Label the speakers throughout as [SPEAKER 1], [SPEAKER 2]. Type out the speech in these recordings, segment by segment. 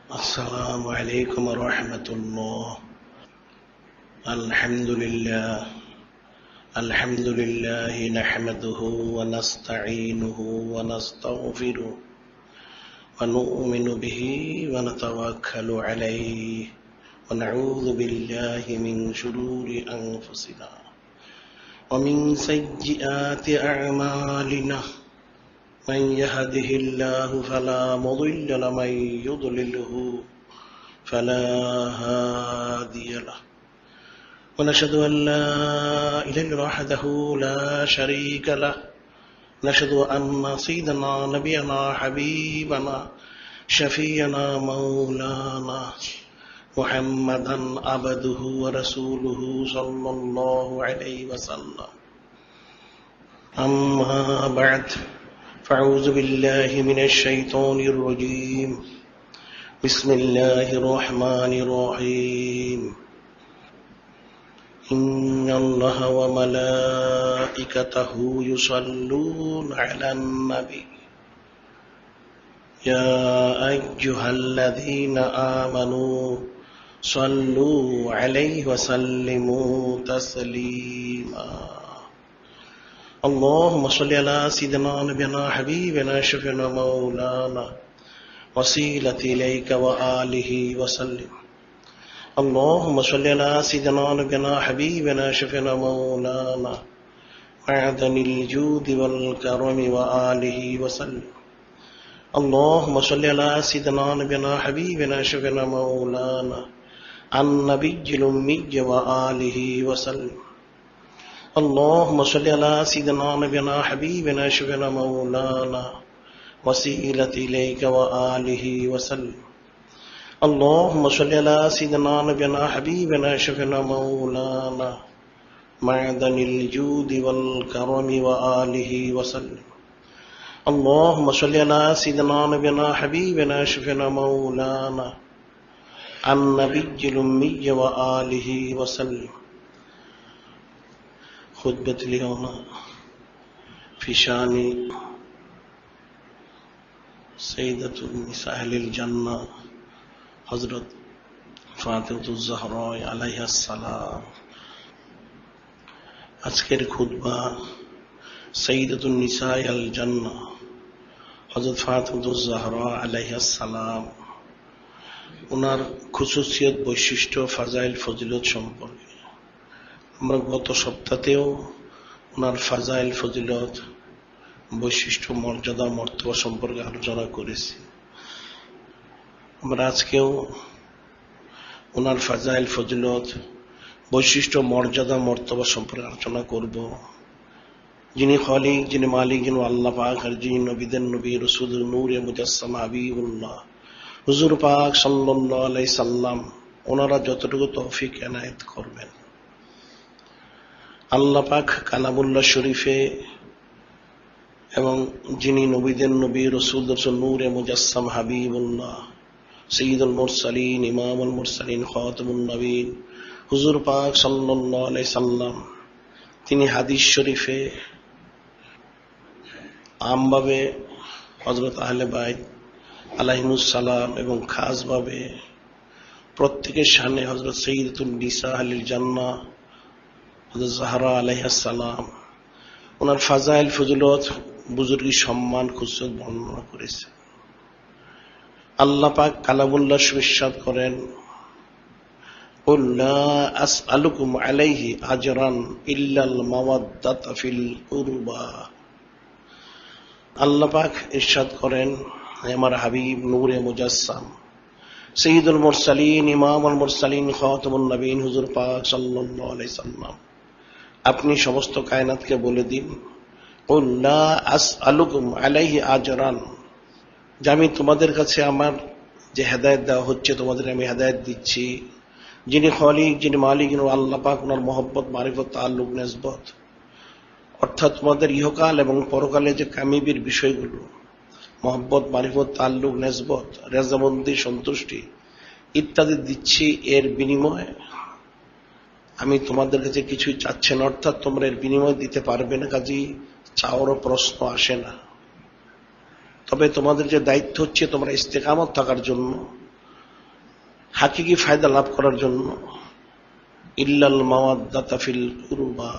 [SPEAKER 1] السلام عليكم ورحمة الله. الحمد لله نحمده ونستعينه ونستغفره ونؤمن به ونتوكل عليه ونعوذ بالله من شرور أنفسنا ومن سيئات أعمالنا من يهده الله فلا مضل له ومن يضلله فلا هادي له ونشهد أن لا إله إلا الله وحده لا شريك له نشهد أن سيدنا نبينا حبيبنا شفيعنا مولانا محمدا عبده ورسوله صلى الله عليه وسلم. أما بعد فأعوذ بالله من الشيطان الرجيم. بسم الله الرحمن الرحيم. إن الله وملائكته يصلون على النبي يا أيها الذين آمنوا صلوا عليه وسلموا تسليما. اللهم صل على سيدنا نبينا حبيبنا شفيعنا مولانا وسيلة إليك وآله وسلم. اللهم صل على سيدنا نبينا حبيبنا شفيعنا مولانا معدن الجود والكرم وآله وسلم. اللهم صل على سيدنا نبينا حبيبنا شفيعنا مولانا النبي الأمي وآله وسلم. اللهم صل على سيدنا نبينا حبيبنا شفيعنا مولانا وسيلة إليك وآله وسلم. اللهم صل على سيدنا نبينا حبيبنا شفيعنا مولانا معدن الجود والكرم وآله وسلم. اللهم صل على سيدنا نبينا حبيبنا شفيعنا مولانا النبي الأمي وآله وسلم. خطبة اليوم في شأن سيدة النساء أهل الجنة হযরত ফাতেমাতুজ জাহরা আলাইহা সালাম। আজকের খুতবা সাইয়্যিদাতুন নিসা আল জান্নাহ হযরত ফাতেমাতুজ জাহরা আলাইহা সালাম, ওনার খুসুসিয়ত, বৈশিষ্ট্য, ফাজাইল, ফজিলত সম্পর্কে আমরা গত সপ্তাহেও ওনার ফাজাইল, ফজিলত, বৈশিষ্ট্য, মর্যাদা, মর্তবা সম্পর্কে আলোচনা করেছি। আমরা আজকেও ওনার ফাজাইল, ফজিলত, বৈশিষ্ট্য, মর্যাদা, মর্তবা সম্পর্কে আলোচনা করব। যিনি খালিক, যিনি মালিক, যিনি আল্লাহ পাক, আর যিনি নবীদের নবী, রাসূলের নূরে মুজাসসাম হাবিবুল্লাহ হুজুর পাক সাল্লাল্লাহু আলাইহি সাল্লাম, ওনারা যতটুকু তৌফিক এনায়েত করবেন। আল্লাহ পাক কালামুল্লাহ শরীফে এবং যিনি নবীদের নবী, রাসূলের নূরে মুজাসসাম হাবিবুল্লাহ সৈয়দুল মুরসালিন, ইমামুল মুরসালিন, খাতামুন নবীন হুজুর পাক সাল্লাল্লাহু আলাইহি সাল্লাম, তিনি হাদিস শরীফে আমভাবে হযরত আহলে বাইত আলাইহিমুস সালাম এবং খাসভাবে প্রত্যেকের শানে হযরত সাইয়্যিদাতুন নিসা আহলিল জান্নাহ হযরত জাহরা আলাইহা সালাম, ওনার ফাজাইল, ফজিলত, বুজুর্গি, সম্মান, খুসুসিয়ত বর্ণনা করেছে। আল্লাহ পাক কালামুল্লাহ ইরশাদ করেন, কুল লা আসআলুকুম আলাইহি আজরান ইল্লাল মাওয়াদ্দাতা ফিল কুরবা। আল্লাহ পাক ইরশাদ করেন, হে আমার হাবিব নূরে মুজাসসাম সাইয়্যিদুল মুরসালিন, ইমামুল মুরসালিন, খাতামুন নবীন হুজুর পাক সাল্লাল্লাহু আলাইহি সাল্লাম, আপনি সমস্ত কায়নাতকে বলে দিন, কুল লা আসআলুকুম আলাইহি আজরান, যে আমি তোমাদের কাছে আমার যে হেদায়েত দেওয়া হচ্ছে, তোমাদের আমি হেদায়েত দিচ্ছি, যিনি খালিক, যিনি মালিক, যিনি আল্লাহ পাক, ওনার মহব্বত, মারিফত, তাআল্লুক, নিসবত, অর্থাৎ তোমাদের ইহকাল এবং পরকালে যে কামিবির বিষয়গুলো, মহব্বত, মারিফত, তাআল্লুক, নিসবত, রেজামন্দি, সন্তুষ্টি ইত্যাদি দিচ্ছি, এর বিনিময়ে আমি তোমাদের কাছে কিছুই চাচ্ছি না, অর্থাৎ তোমরা এর বিনিময় দিতে পারবে না, কাজেই চাওয়ারও প্রশ্ন আসে না। তবে তোমাদের যে দায়িত্ব হচ্ছে তোমরা ইস্তেকামত থাকার জন্য হাকিকি ফায়দা লাভ করার জন্য ইল্লাল মাওয়াদ্দাতা ফিল কুরবা।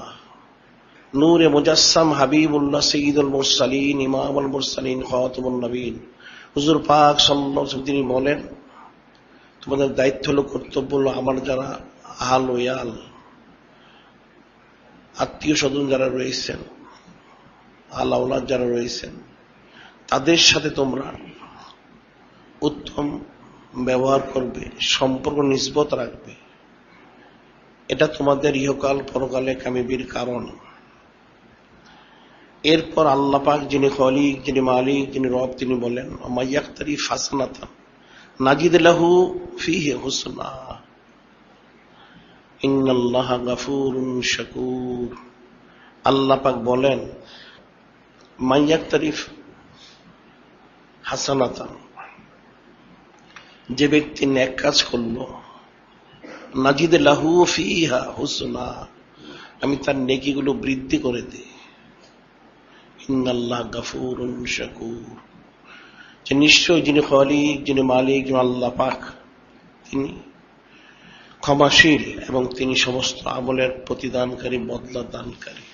[SPEAKER 1] নূরে মুজাসসাম হাবিবুল্লাহ সাইয়্যিদুল মুরসালিন ইমামুল মুরসালিন খাতামুন নবীন হুজুর পাক সাল্লাল্লাহু আলাইহি ওয়াসাল্লাম তিনি বলেন, তোমাদের দায়িত্ব হলো, কর্তব্য হলো, আমার যারা আহল ওয়াল আত্মীয় স্বজন যারা রয়েছেন, আল আওলাদ যারা রয়েছেন, তাদের সাথে তোমরা উত্তম ব্যবহার করবে, সম্পর্ক নিসবত রাখবে। এটা তোমাদের ইহকাল পরকালে কামিয়াবির কারণ। এরপর আল্লাহ পাক যিনি খলিক, যিনি মালিক, যিনি রব, তিনি বলেন মাইয়াক্তারি ফাসানাতান নাজিদ লাহু ফিহি হুসনা ইন্নাল্লাহা গাফুরুন শাকুর। আল্লাহ পাক বলেন মাইয়াক্তারি হাসানাতান, যে ব্যক্তি নেক কাজ করলো, নাজিদ লাহু ফিহা হুসনা, আমি তার নেকিগুলো বৃদ্ধি করে দিই। ইন্নাল্লাহ গাফুরুন শাকুর, যে নিশ্চয় যিনি খলিক, যিনি মালিক, যিনি আল্লাহ পাক, তিনি ক্ষমাশীল এবং তিনি সমস্ত আমলের প্রতিদানকারী, বদলা দানকারী।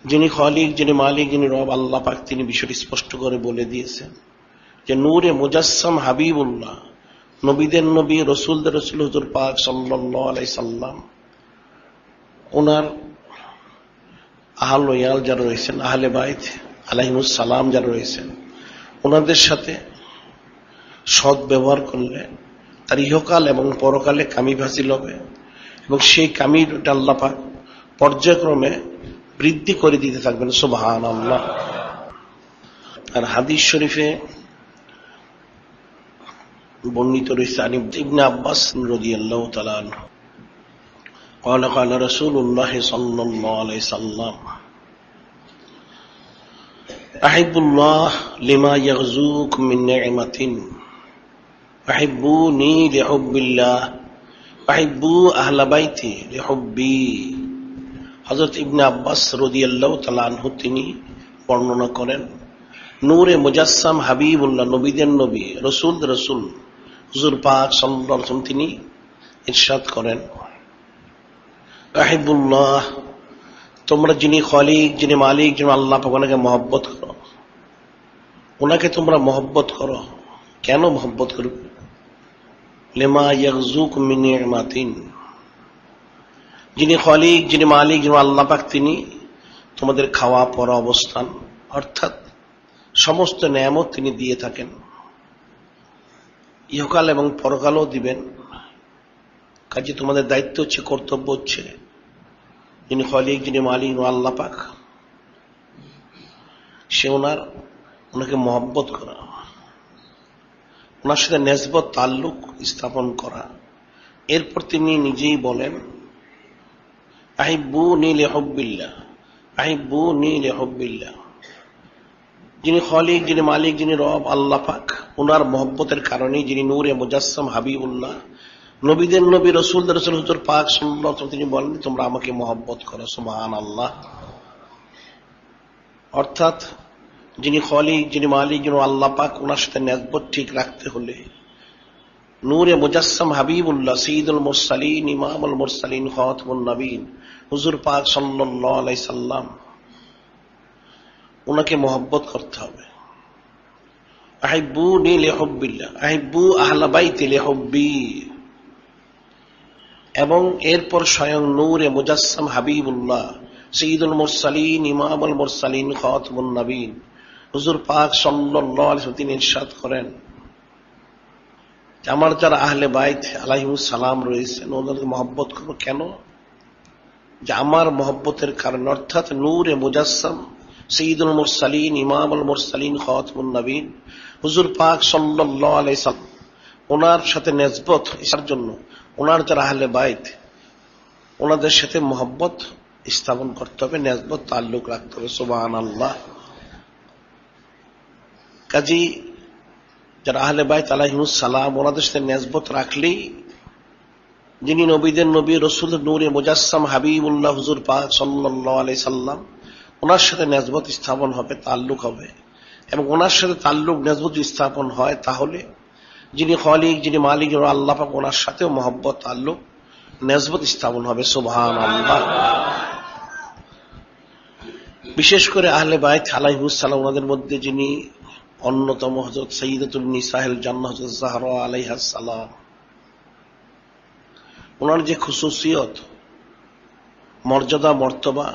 [SPEAKER 1] যিনি খলিক, যিনি মালিক, যিনি রব আল্লাহ পাক, তিনি বিষয়টি স্পষ্ট করে বলে দিয়েছেন যে নূরে মুজাসসাম হাবিবুল্লাহ, নবীদের নবী, রসুলদের রসুল হুজুর পাক সাল্লাল্লাহু আলাইহি সাল্লাম, ওনার আহল ওয়াল যারা রয়েছেন, আহলে বাইত আলাইহিমুস সালাম যারা রয়েছেন, ওনাদের সাথে সৎ ব্যবহার করলে তার ইহকাল এবং পরকালে কামিয়াবি হাসিল হবে এবং সেই কামিয়াবিটা আল্লাহ পাক পর্যায়ক্রমে বৃদ্ধি করে দিতে থাকবেন। সুবহানাল্লাহ। আর হাদিস শরীফে বর্ণিত রয়েছে আন ইবনে আব্বাস রাদিয়াল্লাহু তাআলা আনহু قال قال رسول الله صلى الله عليه وسلم أحب الله لما يغزوكم من نعمة أحبوني لحب الله أحبوا أهل بيتي لحبي। হযরত ইবনে আব্বাস রাদিয়াল্লাহু তাআলা আনহু তিনি বর্ণনা করেন, নূরে মুজাসসাম হাবিবুল্লাহ, নবীদের নবী, রসুলদের রসুল হুজুর পাক সাল্লাল্লাহু আলাইহি ওয়াসাল্লাম তিনি ইরশাদ করেন, আহিবুল্লাহ, তোমরা যিনি খলিক, যিনি মালিক, যিনি আল্লাহ পাক, ওনাকে মহব্বত করো, ওনাকে তোমরা মহব্বত করো। কেন মহব্বত করবে? লিমা ইয়াগজুকুম মিন নি'মাতিন, যিনি খলিক, যিনি মালিক, যিনি আল্লাহ পাক, তিনি তোমাদের খাওয়া পরা অবস্থান অর্থাৎ সমস্ত নেয়ামত তিনি দিয়ে থাকেন, ইহকাল এবং পরকালও দিবেন। কাজে তোমাদের দায়িত্ব হচ্ছে, কর্তব্য হচ্ছে, যিনি খলিক, যিনি মালিক আল্লাহ পাক, সে ওনাকে মহব্বত করা, ওনার সাথে নেসবত তাল্লুক স্থাপন করা। এরপর তিনি নিজেই বলেন আহিব্বুনি লিহুব্বিল্লাহ, আহিব্বুনি লিহুব্বিল্লাহ, যিনি খলিক, যিনি মালিক, যিনি রব আল্লাহ পাক, ওনার মহব্বতের কারণেই যিনি নূরে মুজাসসাম হাবিবুল্লাহ, নবীদের নবী, রসুলদের রসুল হুজুর পাক সাল্লাল্লাহু আলাইহি ওয়াসাল্লাম তিনি বলেন তোমরা আমাকে মহব্বত করো। সুবহানাল্লাহ। অর্থাৎ যিনি খলিক, যিনি মালিক, যিনি আল্লাহ পাক, ওনার সাথে নেসবত ঠিক রাখতে হলে নূরে মুজাসসাম হাবিবুল্লাহ, সাইয়্যিদুল মুরসালিন ইমামুল মুরসালিন খাতামুন নবীন হুজুর পাক সাল্লাল্লাহু আলাইহি সাল্লাম, ওনাকে মহব্বত করতে হবে। আহিব্বুনি লিহুব্বিল্লাহ, আহিব্বু আহলা বাইতি লিহুব্বি। এবং এরপর স্বয়ং নূরে মুজাসসাম হাবিবুল্লাহ, সাইয়্যিদুল মুরসালিন ইমামুল মুরসালিন খাতামুন নবীন হুজুর পাক সাল্লাল্লাহু আলাইহি ওয়াসাল্লাম তিনি ইরশাদ করেন, আমার যারা আহলে বাইত আলাইহিমুস সালাম রয়েছেন, ওনাদেরকে মহব্বত করো। কেন? যে আমার মহব্বতের কারণ, অর্থাৎ নূরে মুজাসসাম সাইয়্যিদুল মুরসালিন ইমামুল মুরসালিন খাতামুন নবীন হুজুর পাক সাল্লাল্লাহু আলাইহি সাল্লাম, ওনার সাথে নেসবত ইসার জন্য ওনার যারা আহলে বাইত, ওনাদের সাথে মহব্বত স্থাপন করতে হবে, নেসবত তাল্লুক রাখতে হবে। সুবহানাল্লাহ। কাজী যারা আহলে বাইত আলাইহিমুস সালাম, ওনাদের সাথে নেসবত রাখলেই যিনি নবীদের নবী, রসুলের নূরে মুজাসসাম হাবিবুল্লাহ হুজুর পাক সাল্লাল্লাহু আলাইহি সাল্লাম, ওনার সাথে নেসবত স্থাপন হবে, তাল্লুক হবে। এবং ওনার সাথে তাল্লুক নেসবত স্থাপন হয়, তাহলে যিনি খালিক, যিনি মালিক, আল্লাহ পাক, ওনার সাথেও মহব্বত, তাল্লুক, নেসবত স্থাপন হবে। সুবহানাল্লাহ। বিশেষ করে আহলে বাইত আলাইহিস সালাম, ওনাদের মধ্যে যিনি অন্যতম হযরত সাইয়্যিদাতুন নিসাইল জান্নাহ হযরত যাহরা আলাইহাস সালাম, ওনার যে খুসুসিয়ত, মর্যাদা, মর্তবা,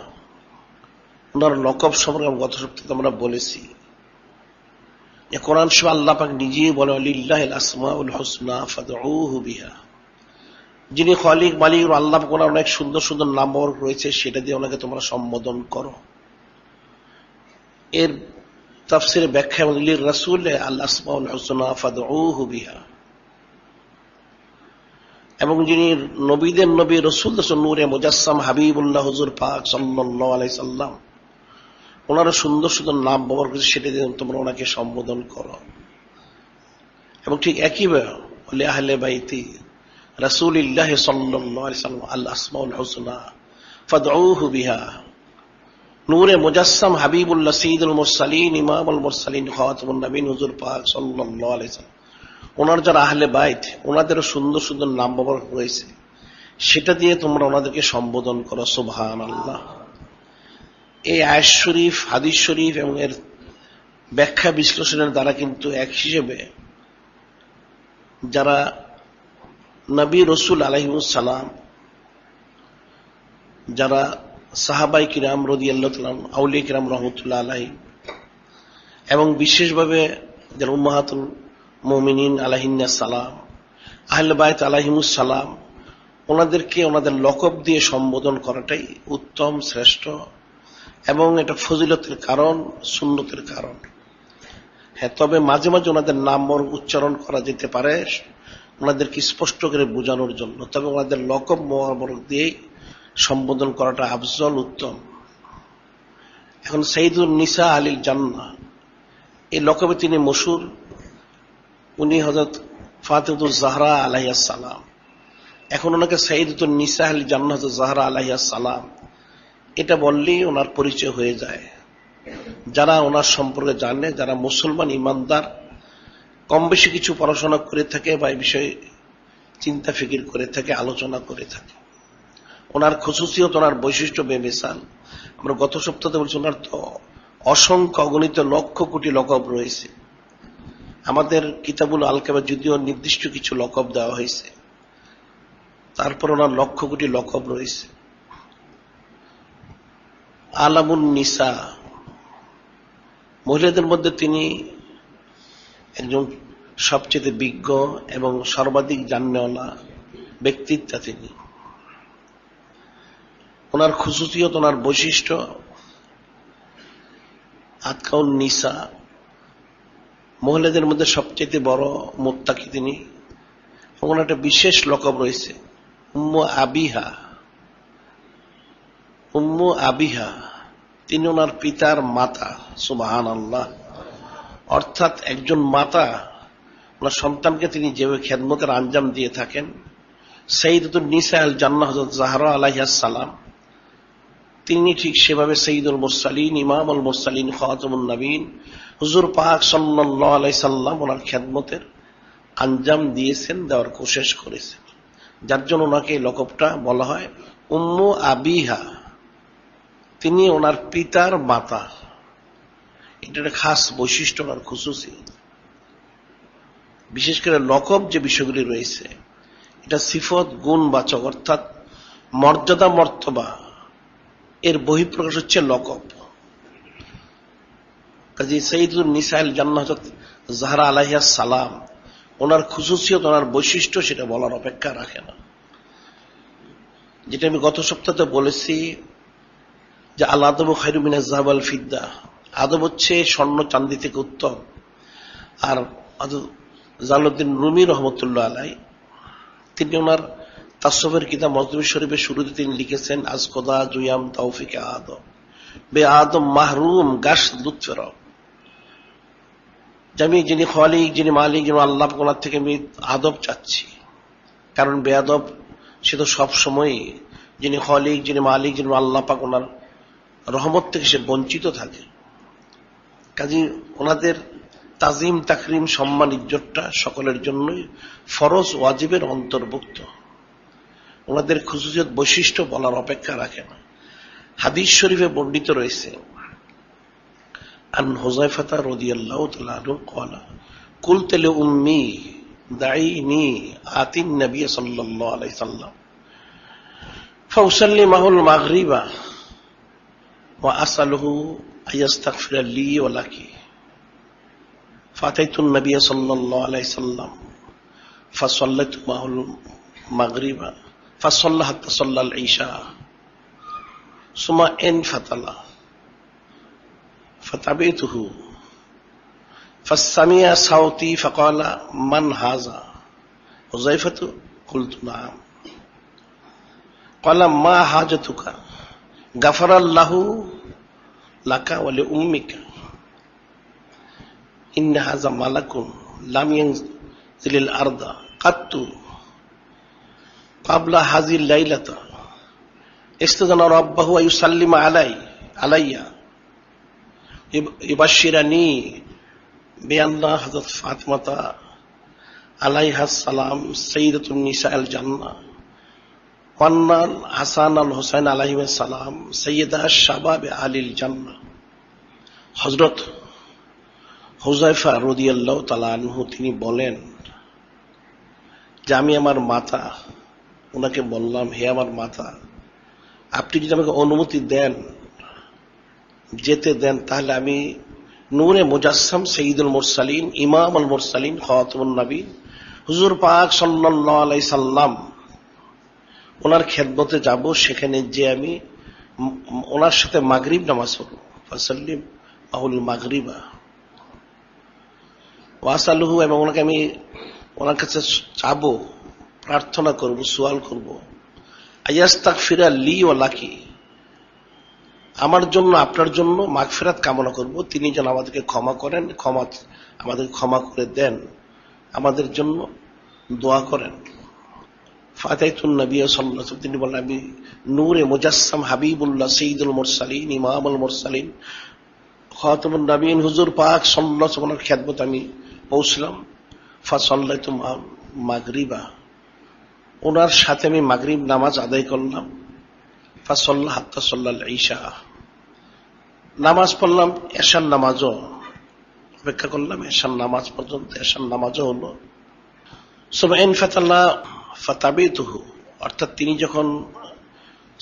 [SPEAKER 1] ওনার লকব সম্পর্কে গত সপ্তাহে আমরা বলেছি যে কোরআন শরীফে আল্লাহ পাক নিজেই বলে, লিল্লাহিল আসমাউল হুসনা ফাদউহু বিহা। যিনি খালিক, মালিক, আল্লাহ পাক, ওনার অনেক সুন্দর সুন্দর নাম রয়েছে, সেটা দিয়ে ওনাকে তোমরা সম্বোধন করো। এর তাফসিরে ব্যাখ্যা, লির রাসূল আল আসমাউল হুসনা ফাদউহু বিহা। এবং যিনি নবীদের নবী, রাসূল নূরে মুজাসসাম হাবিবুল্লাহ হুজুর পাক সাল্লাল্লাহু আলাইহি সাল্লাম, ওনারা সুন্দর সুন্দর নাম ব্যবহার করেছে, সেটা দিয়ে তোমরা ওনাকে সম্বোধন করো। এবং ঠিক একইভাবে আহলে বাইতি রাসূলিল্লাহ সাল্লাল্লাহু আলাইহি সাল্লাম আল আসমাউল হুসনা ফাদউহু বিহা। নূরে মুজাসসাম হাবিবুল্লাহ সাইয়্যিদুল মুরসালিন ইমামুল মুরসালিন খাতামুন নবীন হুজুর পাক সাল্লাল্লাহু আলাইহি সাল্লাম, ওনার যারা আহলে বাইত, ওনাদেরও সুন্দর সুন্দর নাম ব্যবহার হয়েছে, সেটা দিয়ে তোমরা ওনাদেরকে সম্বোধন করো। সুবহানাল্লাহ। এই আয়াত শরীফ, হাদিস শরীফ এবং এর ব্যাখ্যা বিশ্লেষণের দ্বারা কিন্তু এক হিসেবে যারা নবী রাসূল আলাইহিস সালাম, যারা সাহাবায়ে কিরাম রাদিয়াল্লাহু তাআলা, আউলিয়া কিরাম রাহমাতুল্লাহ আলাইহি, এবং বিশেষভাবে যারা উম্মাহাতুল মুমিনিন আলাইহিন্নাস সালাম, আহলে বাইত আলাইহিমুস সালাম, ওনাদেরকে ওনাদের লকব দিয়ে সম্বোধন করাটাই উত্তম, শ্রেষ্ঠ, এবং এটা ফজিলতের কারণ, সুন্নতের কারণ। হ্যাঁ, তবে মাঝে মাঝে ওনাদের নাম উচ্চারণ করা যেতে পারে ওনাদেরকে স্পষ্ট করে বোঝানোর জন্য, তবে ওনাদের লকব মোবারক দিয়েই সম্বোধন করাটা আফজল, উত্তম। এখন সাইয়্যিদুন নিসা আলিল জান্নাহ, এই লকবে তিনি মশহুর। উনি হযরত ফাতিমাতুজ জাহরা আলাইহাস সালাম। এখন ওনাকে সাইয়্যিদাতুন নিসা আলিল জান্নাহ হযরত জাহরা আলাইহাস সালাম এটা বললেই ওনার পরিচয় হয়ে যায়। যারা ওনার সম্পর্কে জানে, যারা মুসলমান ইমানদার, কম বেশি কিছু পড়াশোনা করে থাকে বা এই বিষয়ে চিন্তা ফিকির করে থাকে, আলোচনা করে থাকে, ওনার খুসুসিয়ত, ওনার বৈশিষ্ট্য বেমিসাল। আমরা গত সপ্তাহে বলছি, ওনার তো অসংখ্য অগণিত লক্ষ কোটি লকব রয়েছে। আমাদের কিতাবুল আল-কাবা যদিও নির্দিষ্ট কিছু লকব দেওয়া হয়েছে, তারপর ওনার লক্ষ কোটি লকব রয়েছে। আলামুন নিসা, মহিলাদের মধ্যে তিনি একজন সবচেয়ে বিজ্ঞ এবং সর্বাধিক জাননেওয়ালা ব্যক্তিত্ব। তিনি, ওনার খুসুসিয়ত, ওনার বৈশিষ্ট্য, আতকাউন নিসা, মহিলাদের মধ্যে সবচেয়ে বড় মুত্তাকি তিনি। ওনার একটা বিশেষ লকব রয়েছে, উম্মু আবিহা। উম্মু আবিহা, তিনি ওনার পিতার মাতা। সুবহানাল্লাহ। অর্থাৎ একজন মাতা ওনার সন্তানকে তিনি যেভাবে খেদমতের আঞ্জাম দিয়ে থাকেন, সাইয়্যিদাতুন নিসা আল জান্নাহ হযরত যাহরা আলাইহাস সালাম, তিনি ঠিক সেভাবে সাইয়্যিদুল মুরসালিন ইমামুল মুরসালিন খাতামুন নবীন হুজুর পাক সাল্লাল্লাহু আলাইহি সাল্লাম ওনার খেদমতের আঞ্জাম দিয়েছেন, দেওয়ার কোশিশ করেছেন, যার জন্য ওনাকে এই লকবটা বলা হয় উম্মু আবিহা। তিনি ওনার পিতার মাতা। এটা একটা খাস বৈশিষ্ট্য, ওনার খুসুসি। বিশেষ করে লকব যে বিষয়গুলি রয়েছে, এটা সিফত, গুণবাচক, অর্থাৎ মর্যাদা, মর্তবা, এর বহিঃপ্রকাশ হচ্ছে লকব। কাজী সাইয়্যিদুন নিসা আল জান্নাহ হযরত যাহরা আলাইহাস সালাম, ওনার খুসুসিয়ত, ওনার বৈশিষ্ট্য, সেটা বলার অপেক্ষা রাখে না। যেটা আমি গত সপ্তাহে বলেছি যে আল আদবু খায়রুম মিনাজ যাহাব ওয়াল ফিদ্দা, আদব হচ্ছে স্বর্ণ চাঁদি থেকে উত্তম। আর জালালউদ্দিন রুমি রহমতুল্লাহ আলাইহি, তিনি ওনার তাসওয়ুফের কিতাব মজমু শরীফের শুরুতে তিনি লিখেছেন, আজ খোদা জুয়াম তৌফিকে আদম, বে আদম মাহরুম গাশ লুৎফের। আমি যিনি খালিক, যিনি মালিক, যিনি আল্লাহ, ওনার থেকে আমি আদব চাচ্ছি। কারণ বেয়াদব সে তো সবসময়, যিনি খালিক, যিনি মালিক, যিনি আল্লাহ পাক, ওনার রহমত থেকে সে বঞ্চিত থাকে। কাজী ওনাদের তাজিম তাকরিম সম্মান ইজ্জতটা সকলের জন্যই ফরজ ওয়াজিবের অন্তর্ভুক্ত। ওনাদের খুসুসিয়ত বৈশিষ্ট্য বলার অপেক্ষা রাখে না। হাদিস শরীফে বর্ণিত রয়েছে আন হুযায়ফা রাদিয়াল্লাহু তাআলা আনহু قال قلت لأمي دعيني آتي النبي صلى الله عليه وسلم فأصلي معه المغرب وأسأله أن يستغفر لي ولك فأتيت النبي صلى الله عليه وسلم فصليت معه المغرب فصلى حتى صلى العشاء ثم انفتل فتبعته فسمع صوتي فقال من هذا حذيفة قلت نعم قال ما حاجتك غفر الله لك ولأمك إن هذا ملك لم ينزل الأرض قط قبل هذه الليلة استأذن ربه ويسلم علي يبشرني بأن حضرت فاطمة عليها السلام سيدة النساء الجنة وأن الحسن الحسين عليهم السلام سيدة الشباب أهل الجنة। হযরত হুযায়ফা রাদিয়াল্লাহু তাআলা আনহু তিনি বলেন যে আমি আমার মাতা ওনাকে বললাম, হে আমার মাতা, আপনি যদি আমাকে অনুমতি দেন, যেতে দেন, তাহলে আমি নূরে মুজাসসাম সাইয়্যিদুল মুরসালিন ইমামুল মুরসালিন খাতামুন নবীন হুজুর পাক সাল্লাল্লাহু আলাইহি সাল্লাম ওনার খেদমতে যাব। সেখানে যে আমি ওনার সাথে মাগরিব নামাজ পড়ব। ফাসাল্লিম আহুল মাগরিবা ওয়াসালুহু, এবং ওনাকে আমি ওনার কাছে চাবো, প্রার্থনা করব, সুয়াল করব, আয়াস্তাগফিরা লি ওয়া লাকি, আমার জন্য আপনার জন্য মাগফিরাত কামনা করব, তিনি যেন আমাদেরকে ক্ষমা করেন, আমাদেরকে ক্ষমা করে দেন, আমাদের জন্য দোয়া করেন। ফাতাইতুন নবী সাল্লাল্লাহু আলাইহি ওয়াসাল্লাম, তিনি বলেন আমি নূরে মুজাসসাম হাবিবুল্লাহ সাইয়্যিদুল মুরসালিন ইমামুল মুরসালিন খাতামুন নবীন হুজুর পাক সাল্লাল্লাহু আলাইহি ওয়াসাল্লামের খেদমতে আমি পৌঁছলাম। ফাসাল্লাইতু মাগরিবা, ওনার সাথে আমি মাগরিব নামাজ আদায় করলাম। ফাসাল্লা হাত্তা সাল্লাল ইশা, নামাজ পড়লাম, এশার নামাজও অপেক্ষা করলাম এশার নামাজ পর্যন্ত, এশার নামাজও হলো। সুবহান ইনফাতাল্লাহ ফাতাবিতুহু, অর্থাৎ তিনি যখন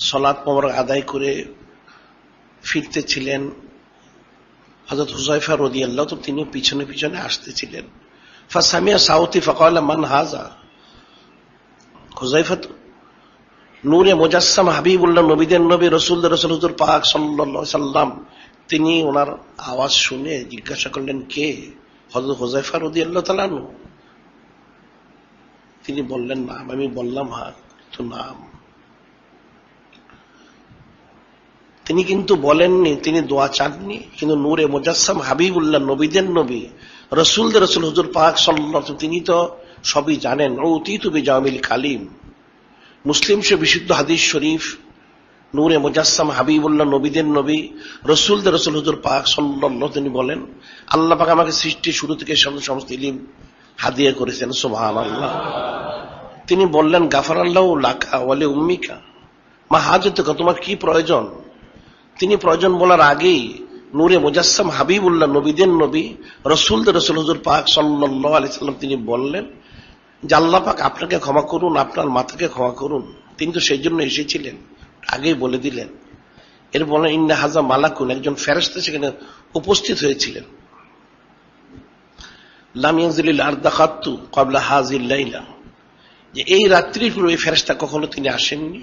[SPEAKER 1] সালাত মোবারক আদায় করে ফিরতে ছিলেন, হযরত হুযায়ফা রাদিয়াল্লাহু তাআলা তিনি পিছনে পিছনে আসতেছিলেন। ফাসামিয়া সাউতি ফাকালা মান হাযা, হুযায়ফা নূরে মুজাসসাম হাবিবুল্লাহ নবীদের নবী রাসূলুল্লাহ হুজুর পাক সাল্লাল্লাহু আলাইহি সাল্লাম, তিনি ওনার আওয়াজ শুনে জিজ্ঞাসা করলেন কে? হযরত হুযায়ফা রাদিয়াল্লাহু তাআলা আনহু। তিনি বললেন নাম। আমি বললাম হ্যাঁ, তো নাম। তিনি কিন্তু বলেননি, তিনি দোয়া চাননি, কিন্তু নূরে মুজাসসাম হাবিবুল্লাহ নবীদের নবী রাসূলুল্লাহ হুজুর পাক সাল্লাল্লাহু আলাইহি তিনি তো সবই জানেন। উতিতু বিজামিল কালিম, মুসলিম সে বিশুদ্ধ হাদিস শরীফ, নূরে মুজাসসাম হাবিবুল্লাহ নবীদের নবী রাসূলুল্লাহ হুজুর পাক সাল্লাল্লাহু তিনি বলেন আল্লাহ পাক আমাকে সৃষ্টি শুরু থেকে সমস্ত ইলম হাদিয়া করেছেন। সুবহানাল্লাহ। তিনি বললেন গাফারাল্লাহু লাকা ওয়া লি উম্মিকা, মা হাজাতুকা, তোমার কি প্রয়োজন? তিনি প্রয়োজন বলার আগেই নূরে মুজাসসাম হাবিবুল্লাহ নবীদের নবী রাসূলুল্লাহ হুজুর পাক সাল্লাল্লাহু আলাইহি সাল্লাম তিনি বললেন যে আল্লাহ পাক আপনাকে ক্ষমা করুন, আপনার মাতাকে ক্ষমা করুন। তিনি তো সেই জন্য এসেছিলেন, আগেই বলে দিলেন। এর বলেন ইন্না হাযা মালাকুন, একজন ফেরেশতা সেখানে উপস্থিত হয়েছিলেন। লাম ইয়ানজিলিল আরদা খাত্তু ক্বাবলা হাযিল লাইলা, যে এই রাত্রির পূর্বে ফেরেশতা কখনো তিনি আসেননি।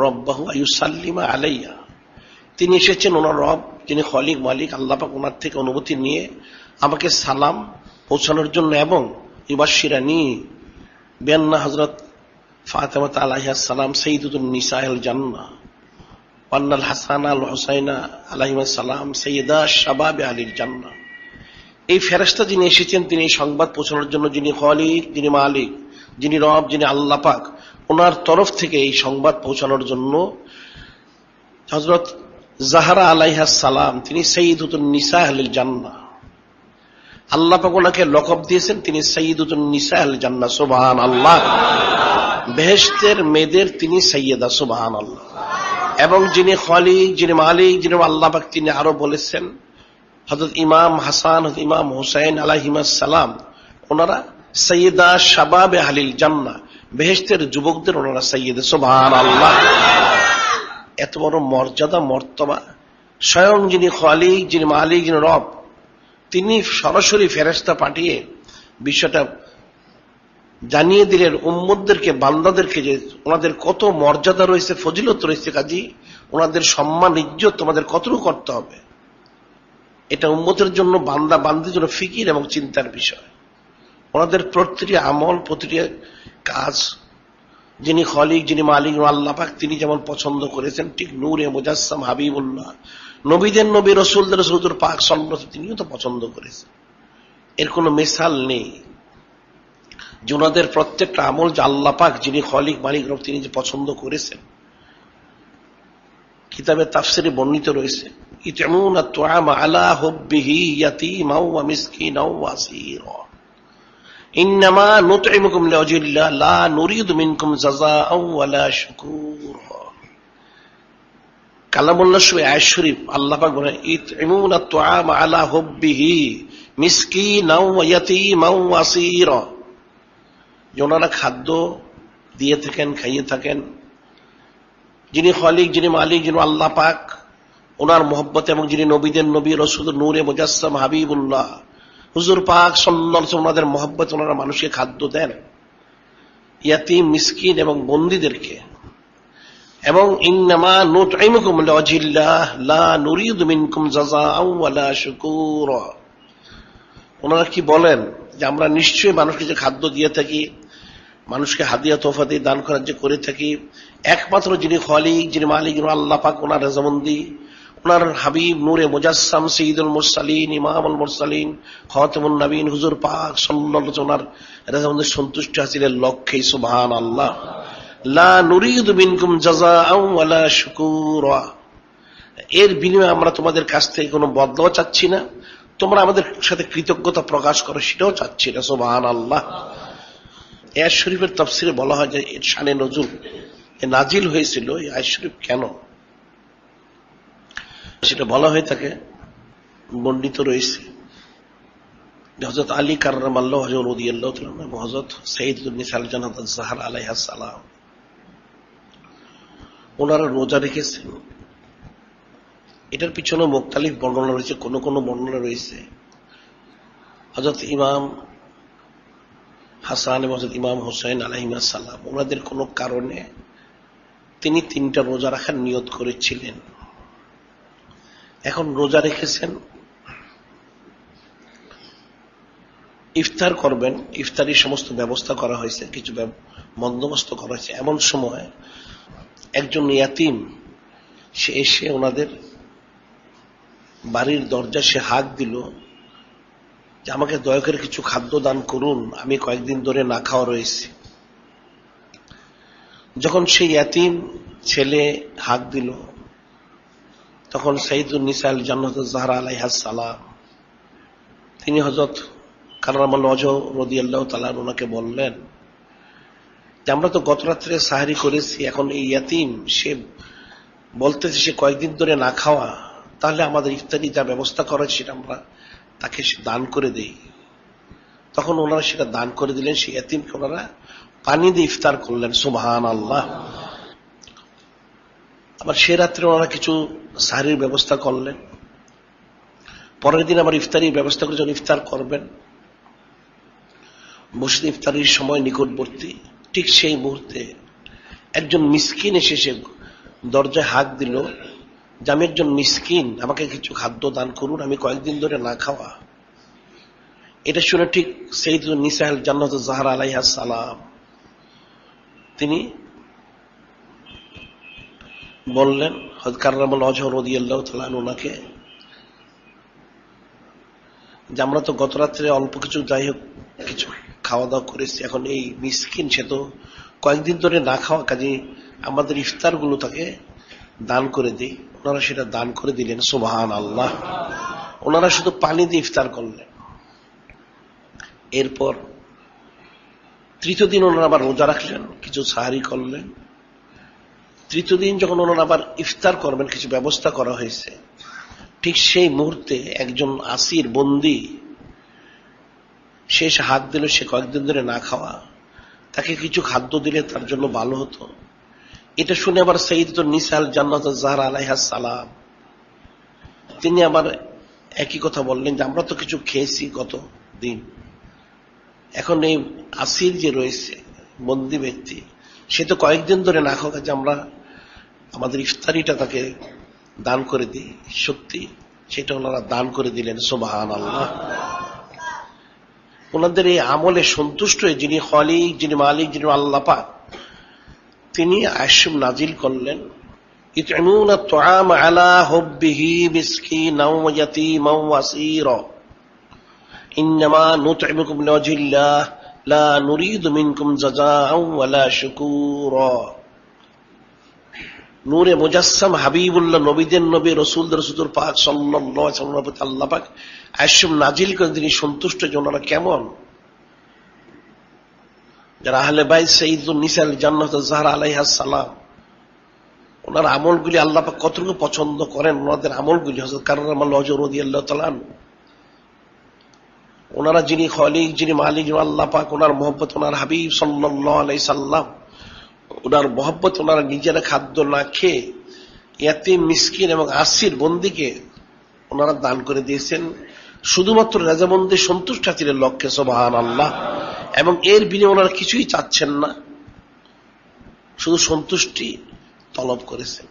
[SPEAKER 1] রব্বাহু আয়ুসাল্লিমা আলাইয়া, তিনি এসেছেন ওনার রব, যিনি খলিক মালিক আল্লাহ পাক, ওনার থেকে অনুমতি নিয়ে আমাকে সালাম পৌঁছানোর জন্য, এবং ইবাশশিরানি বিআন্না হযরত ফাতিমা আলাইহিস সালাম সাইয়্যিদাতুন নিসাইল জান্নাহ ওয়া আন্নাল হাসান আল হুসাইন আলাইহিস সালাম সাইয়্যিদা শাবাব আহলিল জান্নাহ। এই ফেরেশতা যিনি এসেছেন, তিনি এই সংবাদ পৌঁছানোর জন্য, যিনি খলিক, যিনি মালিক, যিনি রব, যিনি আল্লাহ পাক, ওনার তরফ থেকে এই সংবাদ পৌঁছানোর জন্য হযরত জাহরা আলাইহিস সালাম তিনি সাইয়্যিদাতুন নিসা আহলিল জান্নাহ, আল্লাহ পাক ওনাকে লকব দিয়েছেন তিনি সাইয়্যিদুন নিসাল জান্নাহ, সুবহানাল্লাহ। বেহেশতের মেয়েদের তিনি সাইয়্যিদা, সুবহানাল্লাহ। এবং যিনি খালিক, যিনি মালিক, যিনি আল্লাহ পাক, তিনি আরো বলেছেন হযরত ইমাম হাসান, হযরত ইমাম হুসাইন আলাইহিমাস সালাম ওনারা সাইয়্যিদা শাবাবে আহলিল জান্নাহ, বেহেশতের যুবকদের ওনারা সাইয়্যিদা, সুবহানাল্লাহ। এত বড় মর্যাদা মর্তবা স্বয়ং যিনি খালিক, যিনি মালিক, যিনি রব, তিনি সরাসরি ফেরেশতা পাঠিয়ে বিষয়টা জানিয়ে দিলেন উম্মতদেরকে, বান্দাদেরকে, যে ওনাদের কত মর্যাদা রয়েছে, ফজিলত রয়েছে, কাজী ওনাদের সম্মান ইজ্জত তোমাদের কতটুকু করতে হবে। এটা উম্মতের জন্য, বান্দা বান্দির জন্য ফিকির এবং চিন্তার বিষয়। ওনাদের প্রতিটি আমল, প্রতিটি কাজ যিনি খালিক, যিনি মালিক আল্লাহ পাক, তিনি যেমন পছন্দ করেছেন, ঠিক নূরে মুজাসসাম হাবিবুল্লাহ, নবীদের নবী, রসুলদের হুজুর পাক সাল্লাল্লাহু আলাইহি ওয়াসাল্লাম, তিনিও তো পছন্দ করেছেন। এর কোনো মিসাল নেই যে ওনাদের প্রত্যেকটা আমল যে আল্লাহ পাক, যিনি খালিক মালিক রব, তিনি যে পছন্দ করেছেন। কিতাবে তাফসিরে বর্ণিত রয়েছে ইত'মুনা আত-তুআমা আলা হুব্বিহি ইয়াতীমান ওয়া মিসকিনান ওয়া আসীরা ইন্নামা নুত'iমুকুম লিওয়াজহিল্লাহ লা নুরিদু মিনকুম জাযাআন ওয়ালা শুকুরা। কালামুল্লাহ সূরা আয়াত শরীফ আল্লাহ পাক বলেন ইত'মুনা আত-তুআমা আলা হুব্বিহি মিসকিনান ওয়া ইয়াতীমান ওয়া আসীরা, ওনারা খাদ্য দিয়ে থাকেন, খাইয়ে থাকেন যিনি খালিক, যিনি মালিক, যিনি আল্লাহ পাক, ওনার মহব্বত, এবং যিনি নবীদের নবী, রসুল নূরে মুজাসসাম হাবিবুল্লাহ হুজুর পাক সাল্লাল্লাহু আলাইহি ওয়াসাল্লাম, ওনাদের মহব্বত, ওনারা মানুষকে খাদ্য দেন, ইয়াতীম, মিসকিন এবং বন্দীদেরকে। এবং ইন্নামা নুত'iমুকুম লিওয়াজহিল্লাহ লা নুরিদু মিনকুম জাযাআন ওয়ালা শুকুরা। ওনারা কি বলেন যে আমরা নিশ্চয়ই মানুষকে যে খাদ্য দিয়ে থাকি, মানুষকে হাদিয়া তোহফা দিয়ে দান করার যে করে থাকি, একমাত্র যিনি খালিক, যিনি মালিক আল্লাহ পাক, ওনার রাজামন্দি, ওনার হাবিব নূরে মুজাসসাম সাইয়্যিদুল মুরসালিন, ইমামুল মুরসালিন, খাতামুন নবীন হুজুর পাক সাল্লাল্লাহু আলাইহি ওয়াসাল্লাম, ওনার রাজামন্দির সন্তুষ্টি হাসিলের লক্ষ্যে সুবহানাল্লাহ লা নুরিদু মিনকুম জাযাআন ওয়ালা শুকুরা। এর বিনিময়ে আমরা তোমাদের কাছ থেকে কোনো বদলাও চাচ্ছি না, তোমরা আমাদের সাথে কৃতজ্ঞতা প্রকাশ করো সেটাও চাচ্ছি না, সুবহানাল্লাহ। আয়াত শরীফের তাফসিরে বলা হয় যে এর শানে নজুল, নাজিল হয়েছিল এই আয়াত শরীফ কেন, সেটা বলা হয়ে থাকে, বর্ণিত রয়েছে হযরত আলী কাররামাল্লাহু ওয়াজহু রাদিয়াল্লাহু তাআলা এবং হযরত সাইয়্যিদুন নিসাল জান্নাত আয-যাহরা আলাইহা সালাম, ওনারা রোজা রেখেছেন। এটার পিছনে মুখতালিফ বর্ণনা রয়েছে। কোন কোন বর্ণনা রয়েছে হযরত ইমাম হাসান এবং হযরত ইমাম হুসাইন আলাইহিমাস সালাম, ওনাদের কোন কারণে তিনি 3টা রোজা রাখার নিয়ত করেছিলেন। এখন রোজা রেখেছেন, ইফতার করবেন, ইফতারির সমস্ত ব্যবস্থা করা হয়েছে, কিছু বন্দোবস্ত করা হয়েছে। এমন সময় একজন ইয়াতীম সে এসে ওনাদের বাড়ির দরজা সে হাঁক দিল যে আমাকে দয়া করে কিছু খাদ্য দান করুন, আমি কয়েকদিন ধরে না খাওয়া রয়েছি। যখন সেই ইয়াতীম ছেলে হাঁক দিল, তখন সাইয়্যিদুন নিসাল জান্নাত আয-যাহরা আলাইহাস সালাম, তিনি হযরত কাররামাল্লাহু ওয়াজহু রাদিয়াল্লাহু তাআলা ওনাকে বললেন যে আমরা তো গত রাত্রে সাহরি করেছি, এখন এই ইয়াতীম সে বলতেছে সে কয়েকদিন ধরে না খাওয়া, তাহলে আমাদের ইফতারি যা ব্যবস্থা করা সেটা আমরা তাকে দান করে দেই। তখন ওনারা সেটা দান করে দিলেন, সেই ইয়াতীমকে ওনারা পানি দিয়ে ইফতার করলেন, সুবহানাল্লাহ। আবার সে রাত্রে ওনারা কিছু সাহরির ব্যবস্থা করলেন, পরের দিন আবার ইফতারির ব্যবস্থা করে যখন ইফতার করবেন, বসে ইফতারির সময় নিকটবর্তী, ঠিক সেই মুহূর্তে একজন মিসকিন এসে সে দরজায় হাঁক দিল যে আমি একজন মিসকিন, আমাকে কিছু খাদ্য দান করুন, আমি কয়েকদিন ধরে না খাওয়া। এটা শুনে ঠিক সাইয়্যিদুন নিসাল জান্নাত আয-যাহরা আলাইহাস সালাম তিনি বললেন হযরত কাররামাল্লাহু ওয়াজহু রাদিয়াল্লাহু তাআলা ওনাকে যে আমরা তো গত রাত্রে অল্প কিছু, যাই হোক কিছু খাওয়া দাওয়া করেছি, এখন এই মিসকিন সে তো কয়েকদিন ধরে না খাওয়া, কাজে আমাদের ইফতার গুলো তাকে দান করে দিই। ওনারা সেটা দান করে দিলেন, সুবহানাল্লাহ। ওনারা শুধু পানি দিয়ে ইফতার করলেন, এরপর তৃতীয় দিন ওনারা আবার রোজা রাখলেন, কিছু সাহারি করলেন। তৃতীয় দিন যখন ওনারা আবার ইফতার করবেন, কিছু ব্যবস্থা করা হয়েছে। ঠিক সেই মুহূর্তে একজন আসির বন্দী শেষ হাত দিল, সে কয়েকদিন ধরে না খাওয়া, তাকে কিছু খাদ্য দিলে তার জন্য ভালো হতো। এটা শুনে আবার সাইয়্যিদাতুন নিসাল জান্নাত যাহরা আলাইহা সালাম তিনি আবার একই কথা বললেন যে আমরা তো কিছু খেয়েছি গত দিন, এখন এই আসির যে রয়েছে বন্দী ব্যক্তি, সে তো কয়েকদিন ধরে না খাওয়া, যে আমরা আমাদের ইফতারিটা তাকে দান করে দিই। সত্যি সেটা ওনারা দান করে দিলেন। সুবহানাল্লাহ। ওনাদের এই আমলে সন্তুষ্ট হয়ে যিনি খালিক, যিনি মালিক, যিনি আল্লাহ পাক, তিনি আয়াত নাজিল করলেন, ইত'ইমুনা আত-তুআম আলা হুব্বিহি মিসকিনাও ওয়া ইয়াতীমাও ওয়া আসীরা ইন্নামা নুত'iমুকুম লিওয়াজহিল্লাহ লা নুরিদু মিনকুম জাযাআও ওয়ালা শুকুরা। নূরে মুজাসসাম হাবিবুল্লাহ, নবীদের নবী, রাসূলদের রাসূল পাক সাল্লাল্লাহু আলাইহি ওয়াসাল্লাম আল্লাহ পাক আয়াত নাজিল করেন, তিনি সন্তুষ্ট যে ওনারা কেমন, যারা আহলে বাইত সাইয়্যিদুন নিসাল জান্নাত যাহরা আলাইহা সালাম, ওনার আমলগুলি আল্লাহ পাক কতটুকু পছন্দ করেন। ওনাদের আমলগুলি হযরত কাররামাল্লাহু ওয়াজহু রাদিয়াল্লাহু তাআলা ওনারা যিনি খালিক, যিনি মালিক, আল্লাহ পাক, ওনার মহব্বত, ওনার হাবিব সাল্লাল্লাহু আলাইহি সাল্লাম, ওনার মহব্বত, ওনারা নিজেরা খাদ্য না খেয়ে ইয়াতীম, মিসকিন এবং আসির বন্দীকে ওনারা দান করে দিয়েছেন শুধুমাত্র রাজাবন্দি সন্তুষ্ট হাসিলের লক্ষ্যে। সুবহানাল্লাহ। এবং এর বিনিময়ে ওনারা কিছুই চাচ্ছেন না, শুধু সন্তুষ্টি তলব করেছেন।